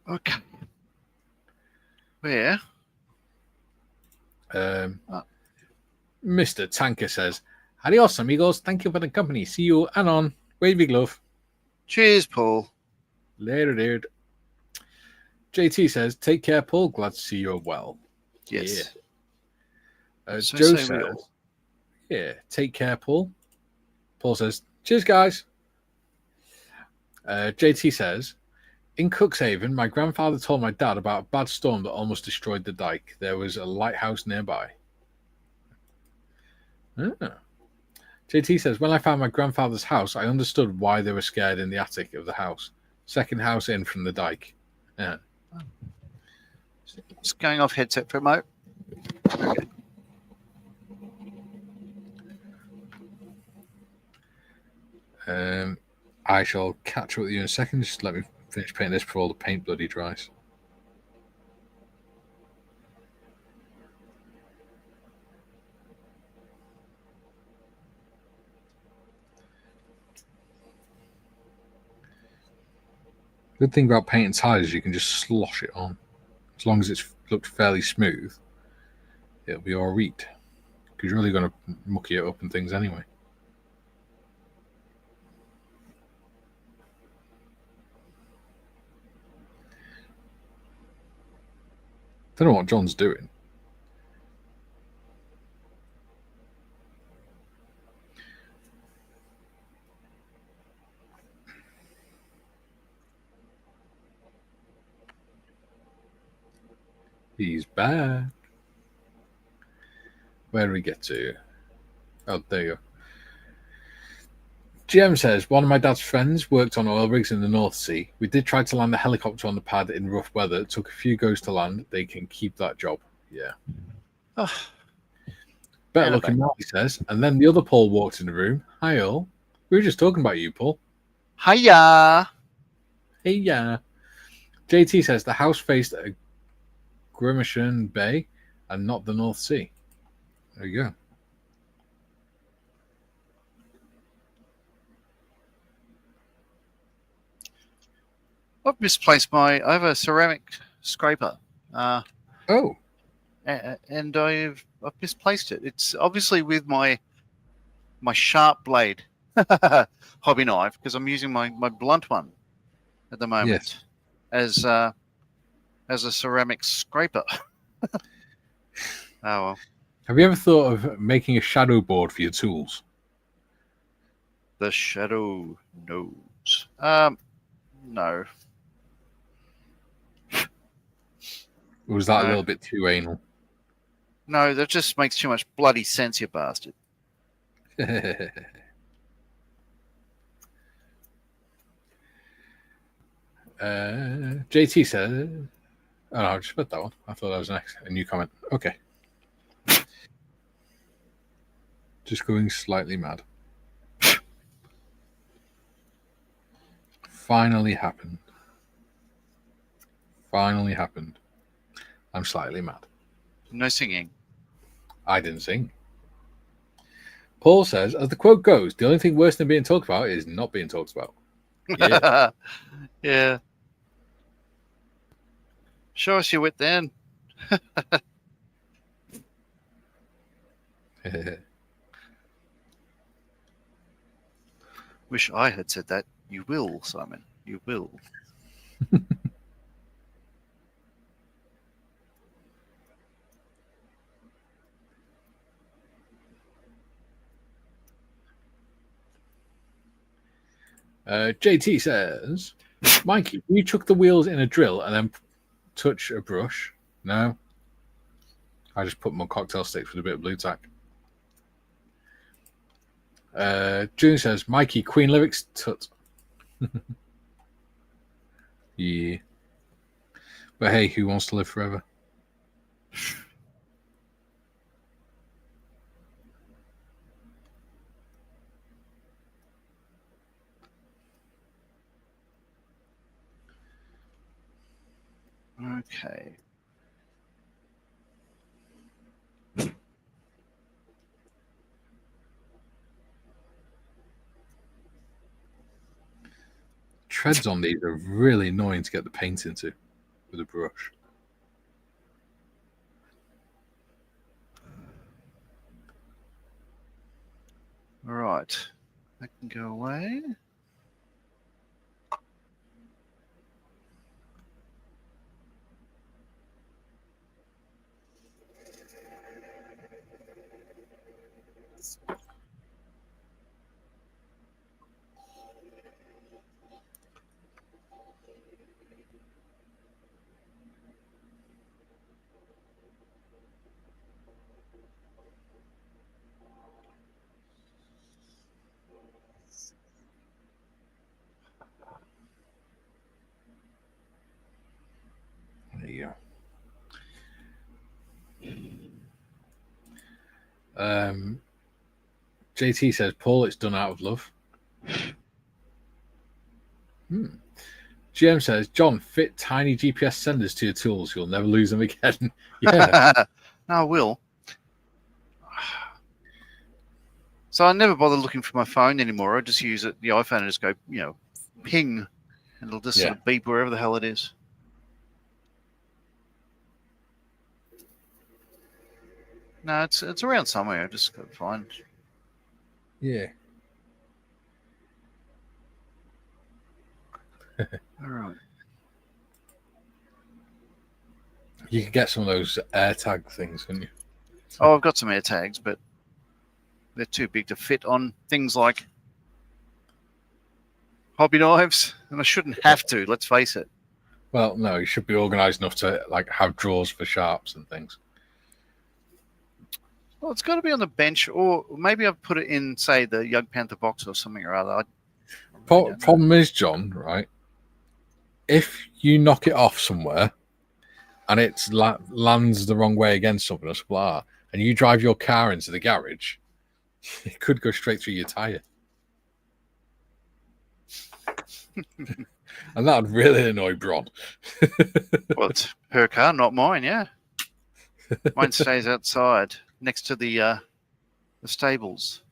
Okay. Where? Mr. Tanker says, adios, amigos. Thank you for the company. See you, Anon. Wavy glove. Cheers, Paul. Later, dude. JT says, take care, Paul. Glad to see you're well. Yes. Yeah. Joe says, yeah, take care, Paul. Paul says, cheers, guys. JT says, in Cuxhaven, my grandfather told my dad about a bad storm that almost destroyed the dike. There was a lighthouse nearby. JT says, when I found my grandfather's house, I understood why they were scared in the attic of the house. Second house in from the dike. Yeah. Just going off headset for a moment. Okay. I shall catch up with you in a second. Just let me finish painting this before all the paint bloody dries. Good thing about painting tires is you can just slosh it on. As long as it's looked fairly smooth, it'll be all right. Because you're really going to mucky it up and things anyway. Don't know what John's doing. He's back. Where do we get to? Oh, there you go. GM says, one of my dad's friends worked on oil rigs in the North Sea. We did try to land a helicopter on the pad in rough weather. It took a few goes to land. They can keep that job. Yeah. Oh. Better looking now, he says. And then the other Paul walked in the room. Hi, all. We were just talking about you, Paul. Hiya. Hey, JT says the house faced a Grimmershire Bay and not the North Sea. There you go. I've misplaced I have a ceramic scraper. Oh. And I've misplaced it. It's obviously with my sharp blade hobby knife because I'm using my blunt one at the moment as a ceramic scraper. Oh well. Have you ever thought of making a shadow board for your tools? The shadow nose. No. Or was that a little bit too anal? No, that just makes too much bloody sense, you bastard. JT said, oh, no, I just put that one. I thought that was a new comment. Okay. Just going slightly mad. Finally happened. I'm slightly mad. No singing. I didn't sing. Paul says, as the quote goes, the only thing worse than being talked about is not being talked about. Yeah. Yeah. Show us your wit then. Wish I had said that. You will, Simon. You will. JT says, Mikey, you chuck the wheels in a drill and then touch a brush? No. I just put them on cocktail sticks with a bit of blue tack. June says, Mikey, Queen lyrics, tut. Yeah. But hey, who wants to live forever? Okay. Treads on these are really annoying to get the paint into with a brush. All right. That can go away. There you go. JT says, Paul, it's done out of love. GM says, John, fit tiny GPS senders to your tools. You'll never lose them again. Yeah. No, I will. So I never bother looking for my phone anymore. I just use the iPhone and just go, ping, and it'll just sort of beep wherever the hell it is. No, it's around somewhere. I just got to find. Yeah. All right. You can get some of those AirTag things, couldn't you? Oh, I've got some AirTags, but they're too big to fit on things like hobby knives, and I shouldn't have to. Let's face it. Well, no, you should be organised enough to have drawers for sharps and things. Well, it's got to be on the bench, or maybe I've put it in, say, the Young Panther box or something or other. Problem is, John, right? If you knock it off somewhere and it lands the wrong way against something or something like that, and you drive your car into the garage, it could go straight through your tyre. And that would really annoy Bron. Well, it's her car, not mine, yeah. Mine stays outside next to the stables.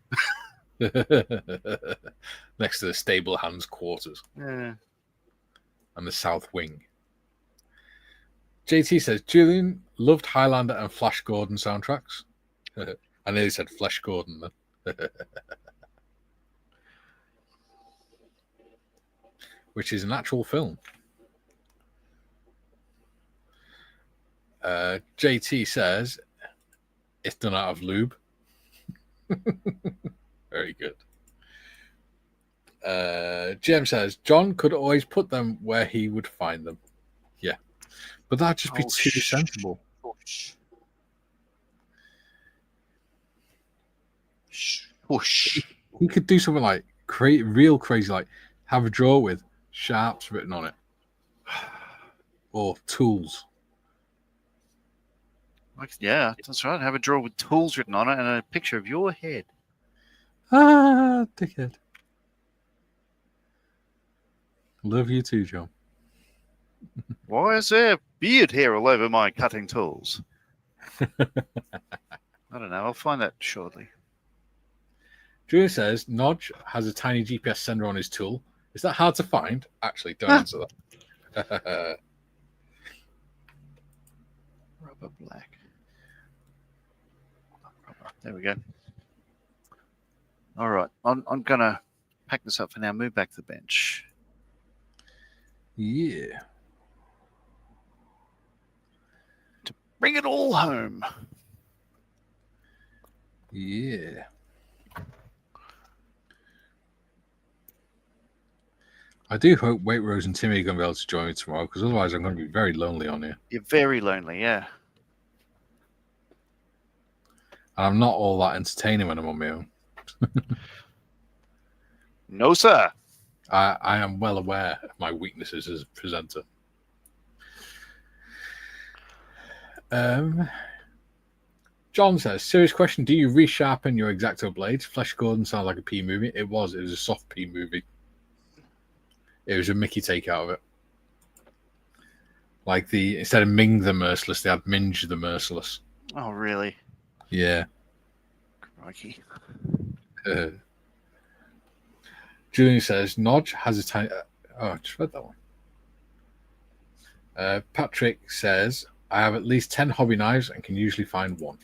Next to the stable hands quarters. Yeah. And the south wing. JT says, Julian loved Highlander and Flash Gordon soundtracks. I nearly said Flesh Gordon then. Which is an actual film. JT says, it's done out of lube. Very good. Jim says, John could always put them where he would find them. Yeah. But that'd just be too sensible. Whoosh. He could do something like real crazy, like have a drawer with sharps written on it. Or tools. Yeah, that's right. Have a drawer with tools written on it and a picture of your head. Ah, dickhead. Love you too, John. Why is there beard hair all over my cutting tools. I don't know. I'll find that shortly. Julian says, Nodge has a tiny GPS sender on his tool. Is that hard to find? Actually, don't answer that. Rubber black. There we go. All right. I'm going to pack this up for now. Move back to the bench. Yeah. To bring it all home. Yeah. I do hope Waitrose and Timmy are going to be able to join me tomorrow, because otherwise I'm going to be very lonely on here. You're very lonely, yeah. And I'm not all that entertaining when I'm on my own. No, sir. I am well aware of my weaknesses as a presenter. John says, serious question, do you resharpen your X-Acto blades? Flesh Gordon sounds like a P movie. It was a soft P movie. It was a Mickey take out of it. Like instead of Ming the Merciless, they had Minge the Merciless. Oh, really? Yeah. Crikey. Julian says, Nodge has a tiny... Oh, I just read that one. Patrick says, I have at least 10 hobby knives and can usually find one.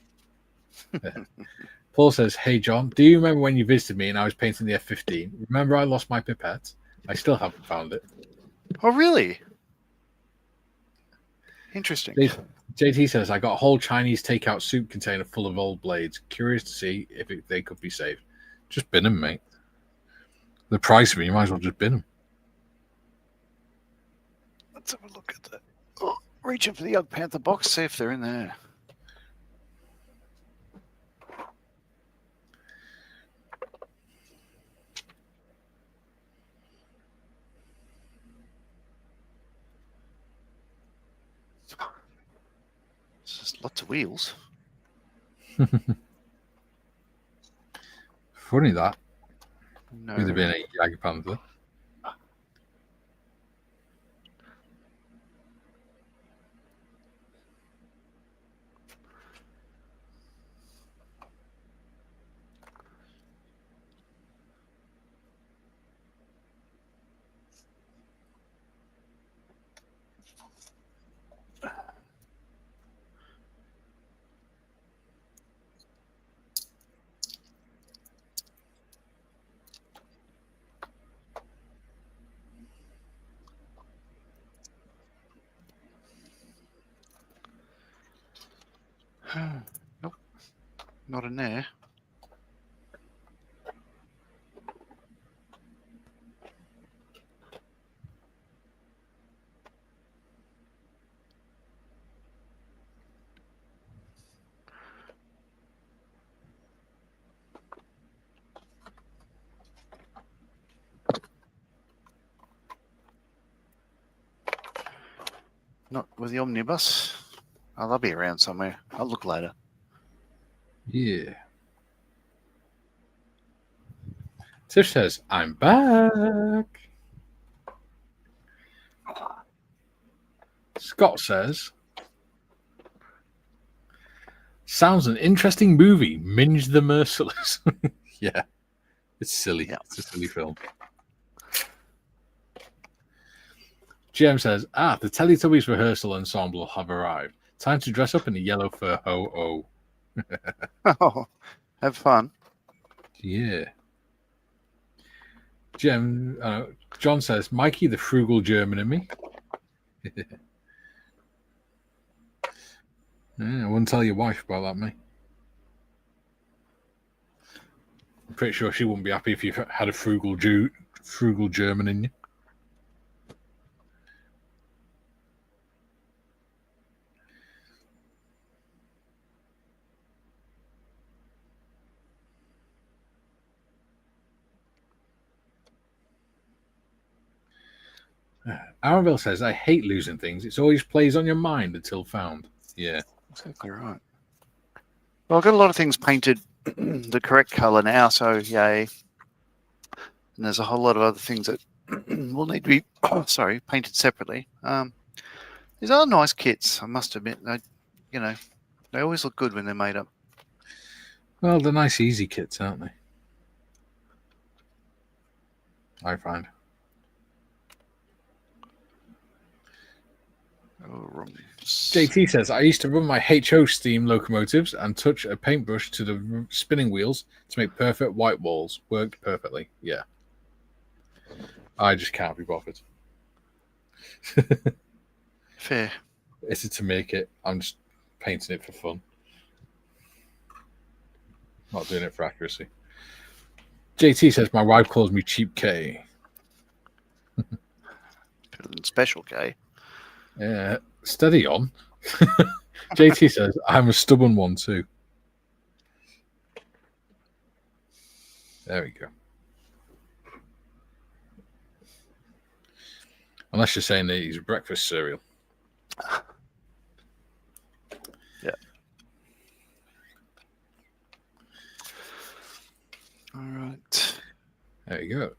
Paul says, hey, John, do you remember when you visited me and I was painting the F-15? Remember I lost my pipette? I still haven't found it. Oh, really? Interesting. JT says, I got a whole Chinese takeout soup container full of old blades. Curious to see if they could be saved. Just bin them, mate. The price of it, you might as well just bin them. Let's have a look at that. Oh, reach up for the Young Panther box, see if they're in there. Just lots of wheels. Funny that. No. Could have been a Jagger Panther. Nope. Not in there. Not with the omnibus. Oh, they'll be around somewhere. I'll look later. Yeah. Tish says, I'm back. Scott says, sounds an interesting movie. Minge the Merciless. Yeah. It's silly. Yeah. It's a silly film. GM says, the Teletubbies rehearsal ensemble have arrived. Time to dress up in a yellow fur ho-oh. Oh, have fun. Yeah. John says, Mikey, the frugal German in me. Yeah, I wouldn't tell your wife about that, mate. I'm pretty sure she wouldn't be happy if you had a frugal German in you. Arabelle says, I hate losing things. It always plays on your mind until found. Yeah. Exactly right. Well, I've got a lot of things painted the correct colour now, so yay. And there's a whole lot of other things that will need to be, painted separately. These are nice kits, I must admit. They always look good when they're made up. Well, they're nice, easy kits, aren't they? I find. JT says, I used to run my HO steam locomotives and touch a paintbrush to the spinning wheels to make perfect white walls. Worked perfectly. Yeah. I just can't be bothered. Fair. Is it to make it? I'm just painting it for fun. Not doing it for accuracy. JT says, my wife calls me Cheap K. Special K. Yeah, steady on. JT says, I'm a stubborn one too. There we go. Unless you're saying that he's a breakfast cereal. Yeah. All right. There you go.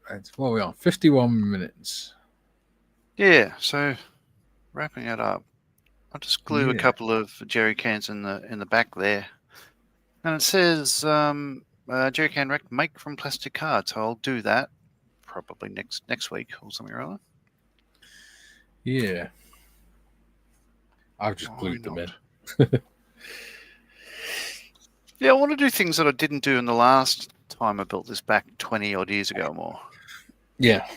Right, what are we on? 51 minutes. Yeah, so wrapping it up, I'll just glue a couple of jerry cans in the back there. And it says jerry can make from plastic card, so I'll do that probably next week or something or other. Yeah. I've just glued them in. Yeah, I want to do things that I didn't do in the last time I built this back 20 odd years ago or more. Yeah.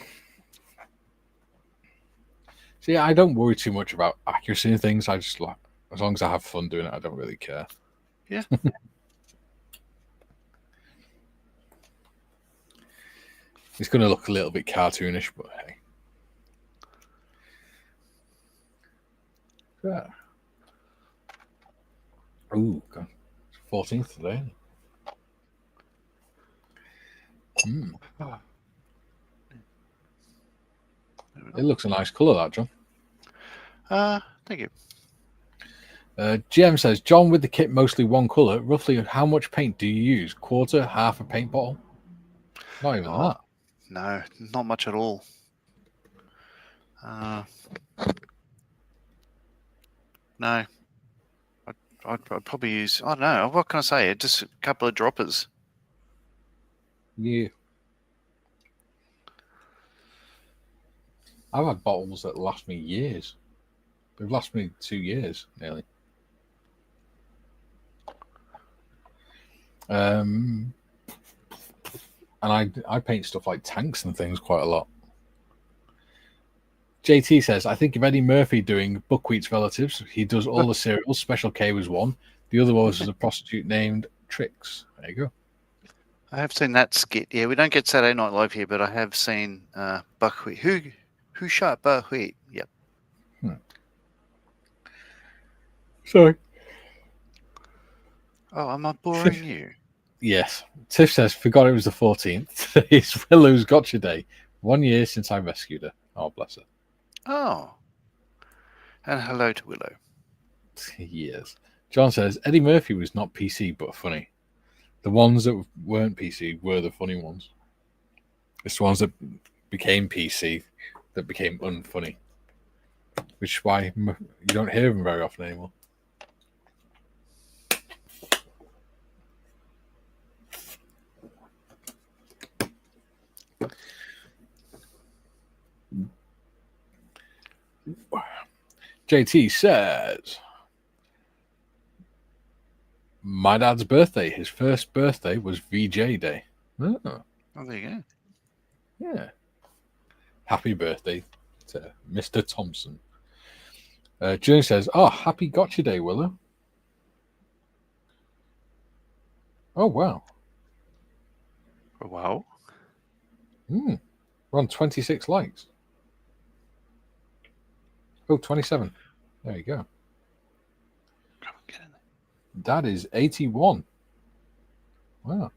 See, I don't worry too much about accuracy and things. I just like, as long as I have fun doing it, I don't really care. Yeah. It's going to look a little bit cartoonish, but hey. Yeah. Ooh, God. It's 14th today. It looks a nice colour, that, John. Thank you. GM says, John, with the kit mostly one colour, roughly how much paint do you use? Quarter, half a paint bottle? Not even that. No, not much at all. No. I'd probably use, I don't know, what can I say? Just a couple of droppers. Yeah. I've had bottles that last me years. They've lasted me 2 years, nearly. And I paint stuff like tanks and things quite a lot. JT says, I think of Eddie Murphy doing Buckwheat's relatives. He does all the cereals. Special K was one. The other was a prostitute named Trix. There you go. I have seen that skit. Yeah, we don't get Saturday Night Live here, but I have seen Buckwheat. Who shot Buckwheat? Yep. Sorry. Oh, am I boring you? Yes. Tiff says, forgot it was the 14th. Today's Willow's Gotcha Day. 1 year since I rescued her. Oh, bless her. Oh. And hello to Willow. Yes. John says, Eddie Murphy was not PC, but funny. The ones that weren't PC were the funny ones. It's the ones that became PC that became unfunny. Which is why you don't hear them very often anymore. JT says, my dad's birthday, his first birthday was VJ Day. Oh, there you go. Yeah. Happy birthday to Mr. Thompson. June says, oh, happy Gotcha Day, Willow. Oh, wow. Wow. We're on 26 likes. Oh, 27. There you go. Come on, get in there. That is 81. Wow.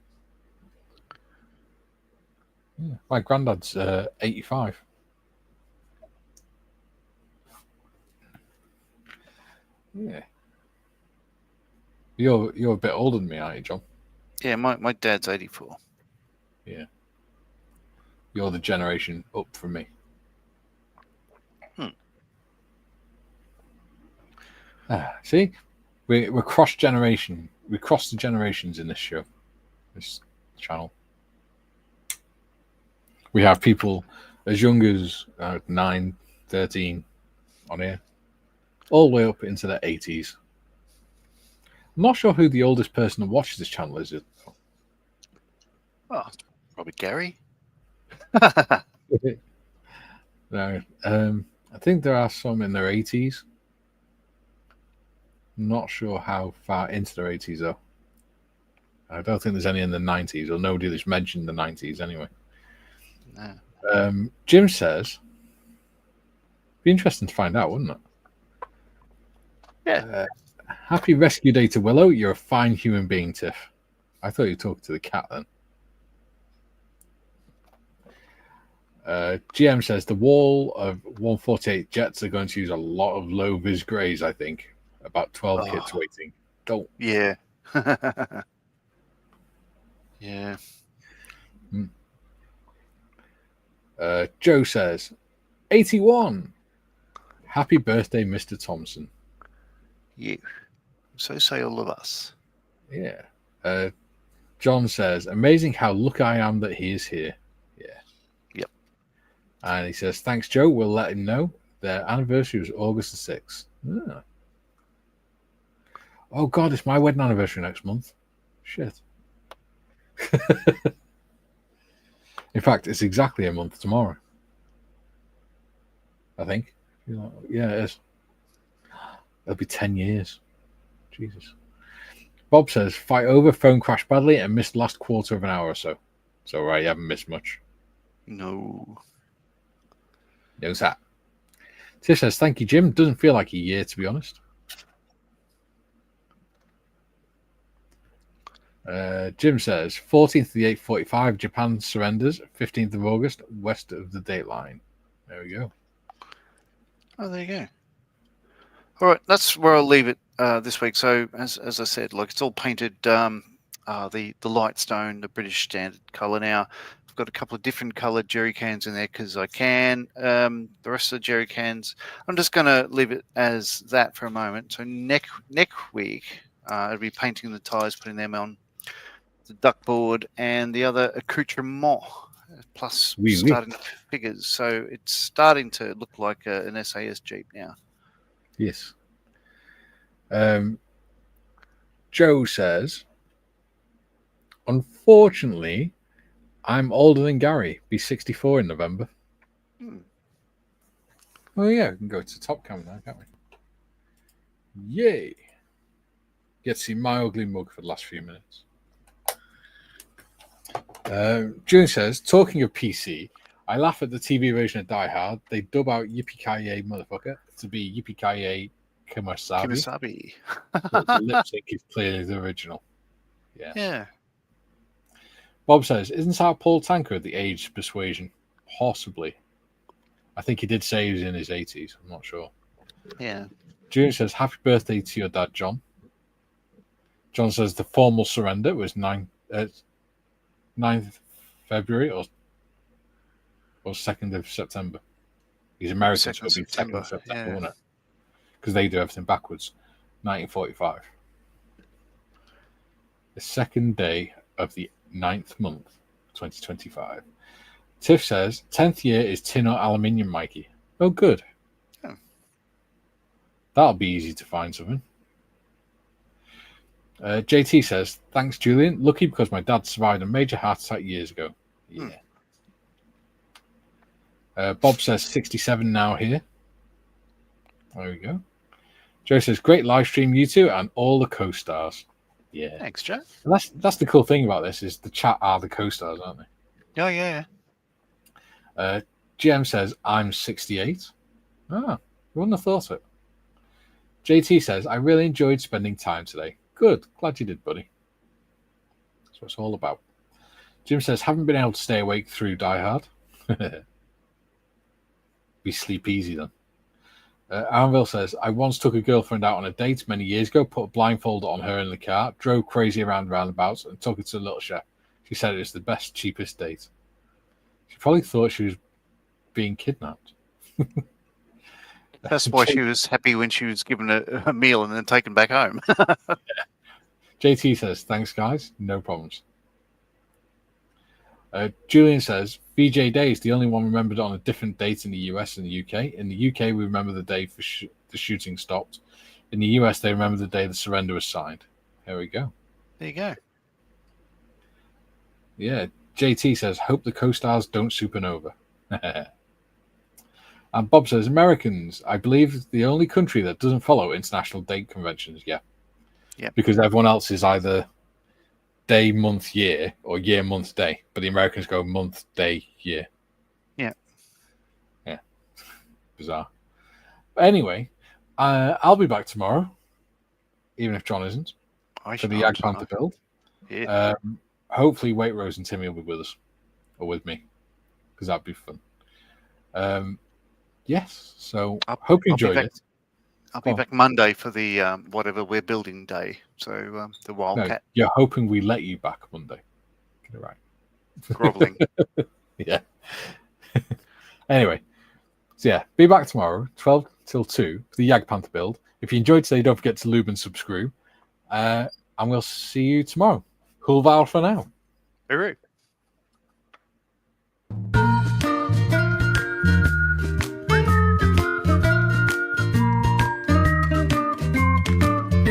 Yeah. My granddad's 85. Yeah. You're a bit older than me, aren't you, John? Yeah, my dad's 84. Yeah. You're the generation up from me. See, we're cross generation. We cross the generations in this show, this channel. We have people as young as 9, 13 on here, all the way up into the 80s. I'm not sure who the oldest person that watches this channel is. Oh, probably Gary. No, I think there are some in their 80s. Not sure how far into their 80s though. I don't think there's any in the 90s, or nobody that's mentioned the 90s anyway. No. Jim says, be interesting to find out, wouldn't it? Yeah. Happy rescue day to Willow. You're a fine human being, Tiff. I thought you were talking to the cat then. GM says the wall of 148 jets are going to use a lot of low vis grays, I think. About 12 kits waiting. Don't. Yeah. Yeah. Joe says, 81. Happy birthday, Mr. Thompson. You. So say all of us. Yeah. John says, amazing how lucky I am that he is here. Yeah. Yep. And he says, thanks, Joe. We'll let him know. Their anniversary was August the 6th. Ah. Oh, God, it's my wedding anniversary next month. Shit. In fact, it's exactly a month tomorrow. I think. Yeah, it is. It'll be 10 years. Jesus. Bob says, fight over, phone crashed badly, and missed last quarter of an hour or so. So, right, you haven't missed much. No. No, that. Tiff says, thank you, Jim. Doesn't feel like a year, to be honest. Jim says, 14th of the 8:45, Japan surrenders, 15th of August, west of the date line. There we go. Oh, there you go. All right, that's where I'll leave it this week. So, as I said, like it's all painted the light stone, the British standard colour now. I've got a couple of different coloured jerry cans in there because I can. The rest of the jerry cans, I'm just going to leave it as that for a moment. So next week, I'll be painting the tyres, putting them on the duck board and the other accoutrement, plus starting the figures. So it's starting to look like an SAS Jeep now. Yes. Joe says, unfortunately, I'm older than Gary. Be 64 in November. Oh, yeah, we can go to top camera now, can't we? Yay. Get to see my ugly mug for the last few minutes. June says, talking of PC, I laugh at the TV version of Die Hard. They dub out Yippee-ki-yay motherfucker to be Yippee-ki-yay Kimasabi. The lip sync is clearly the original. Yeah. Bob says, isn't our Paul Tankard the age persuasion? Possibly. I think he did say he was in his 80s. I'm not sure. Yeah. June says, happy birthday to your dad, John. John says the formal surrender was 9th February or 2nd of September. He's American, so it'll be 2nd of September, won't it? Because they do everything backwards. 1945. The second day of the 9th month, 2025. Tiff says, 10th year is tin or aluminium, Mikey. Oh, good. Oh. That'll be easy to find something. JT says, thanks, Julian. Lucky because my dad survived a major heart attack years ago. Yeah. Bob says 67 now here. There we go. Joe says, great live stream, you two, and all the co-stars. Yeah. Thanks, Joe. And that's the cool thing about this is the chat are the co-stars, aren't they? Oh, yeah. GM says, I'm 68. Ah, who wouldn't have thought it? JT says, I really enjoyed spending time today. Good. Glad you did, buddy. That's what it's all about. Jim says, haven't been able to stay awake through Die Hard. Be sleep easy then. Anvil says, I once took a girlfriend out on a date many years ago, put a blindfold on her in the car, drove crazy around roundabouts, and took her to the Little Chef. She said it was the best, cheapest date. She probably thought she was being kidnapped. That's why she was happy when she was given a meal and then taken back home. JT says, thanks, guys. No problems. Julian says, VJ Day is the only one remembered on a different date in the US and the UK. In the UK, we remember the day for the shooting stopped. In the US, they remember the day the surrender was signed. Here we go. There you go. Yeah. JT says, hope the co-stars don't supernova. And Bob says, Americans, I believe, is the only country that doesn't follow international date conventions. Yeah. Because everyone else is either day, month, year, or year, month, day. But the Americans go month, day, year. Yeah. Bizarre. But anyway, I'll be back tomorrow, even if John isn't, for the Yag Panther build. Yeah. Hopefully, Waitrose and Timmy will be with us, or with me, because that'd be fun. Yes, so hope you enjoyed it. I'll be back Monday for the whatever we're building day. So the Wildcat. No, you're hoping we let you back Monday. Get it right. Groveling. Yeah. Anyway, so yeah, be back tomorrow, 12 till 2 for the Yag Panther build. If you enjoyed today, don't forget to lube and subscribe. And we'll see you tomorrow. Hulval for now. Hooroo.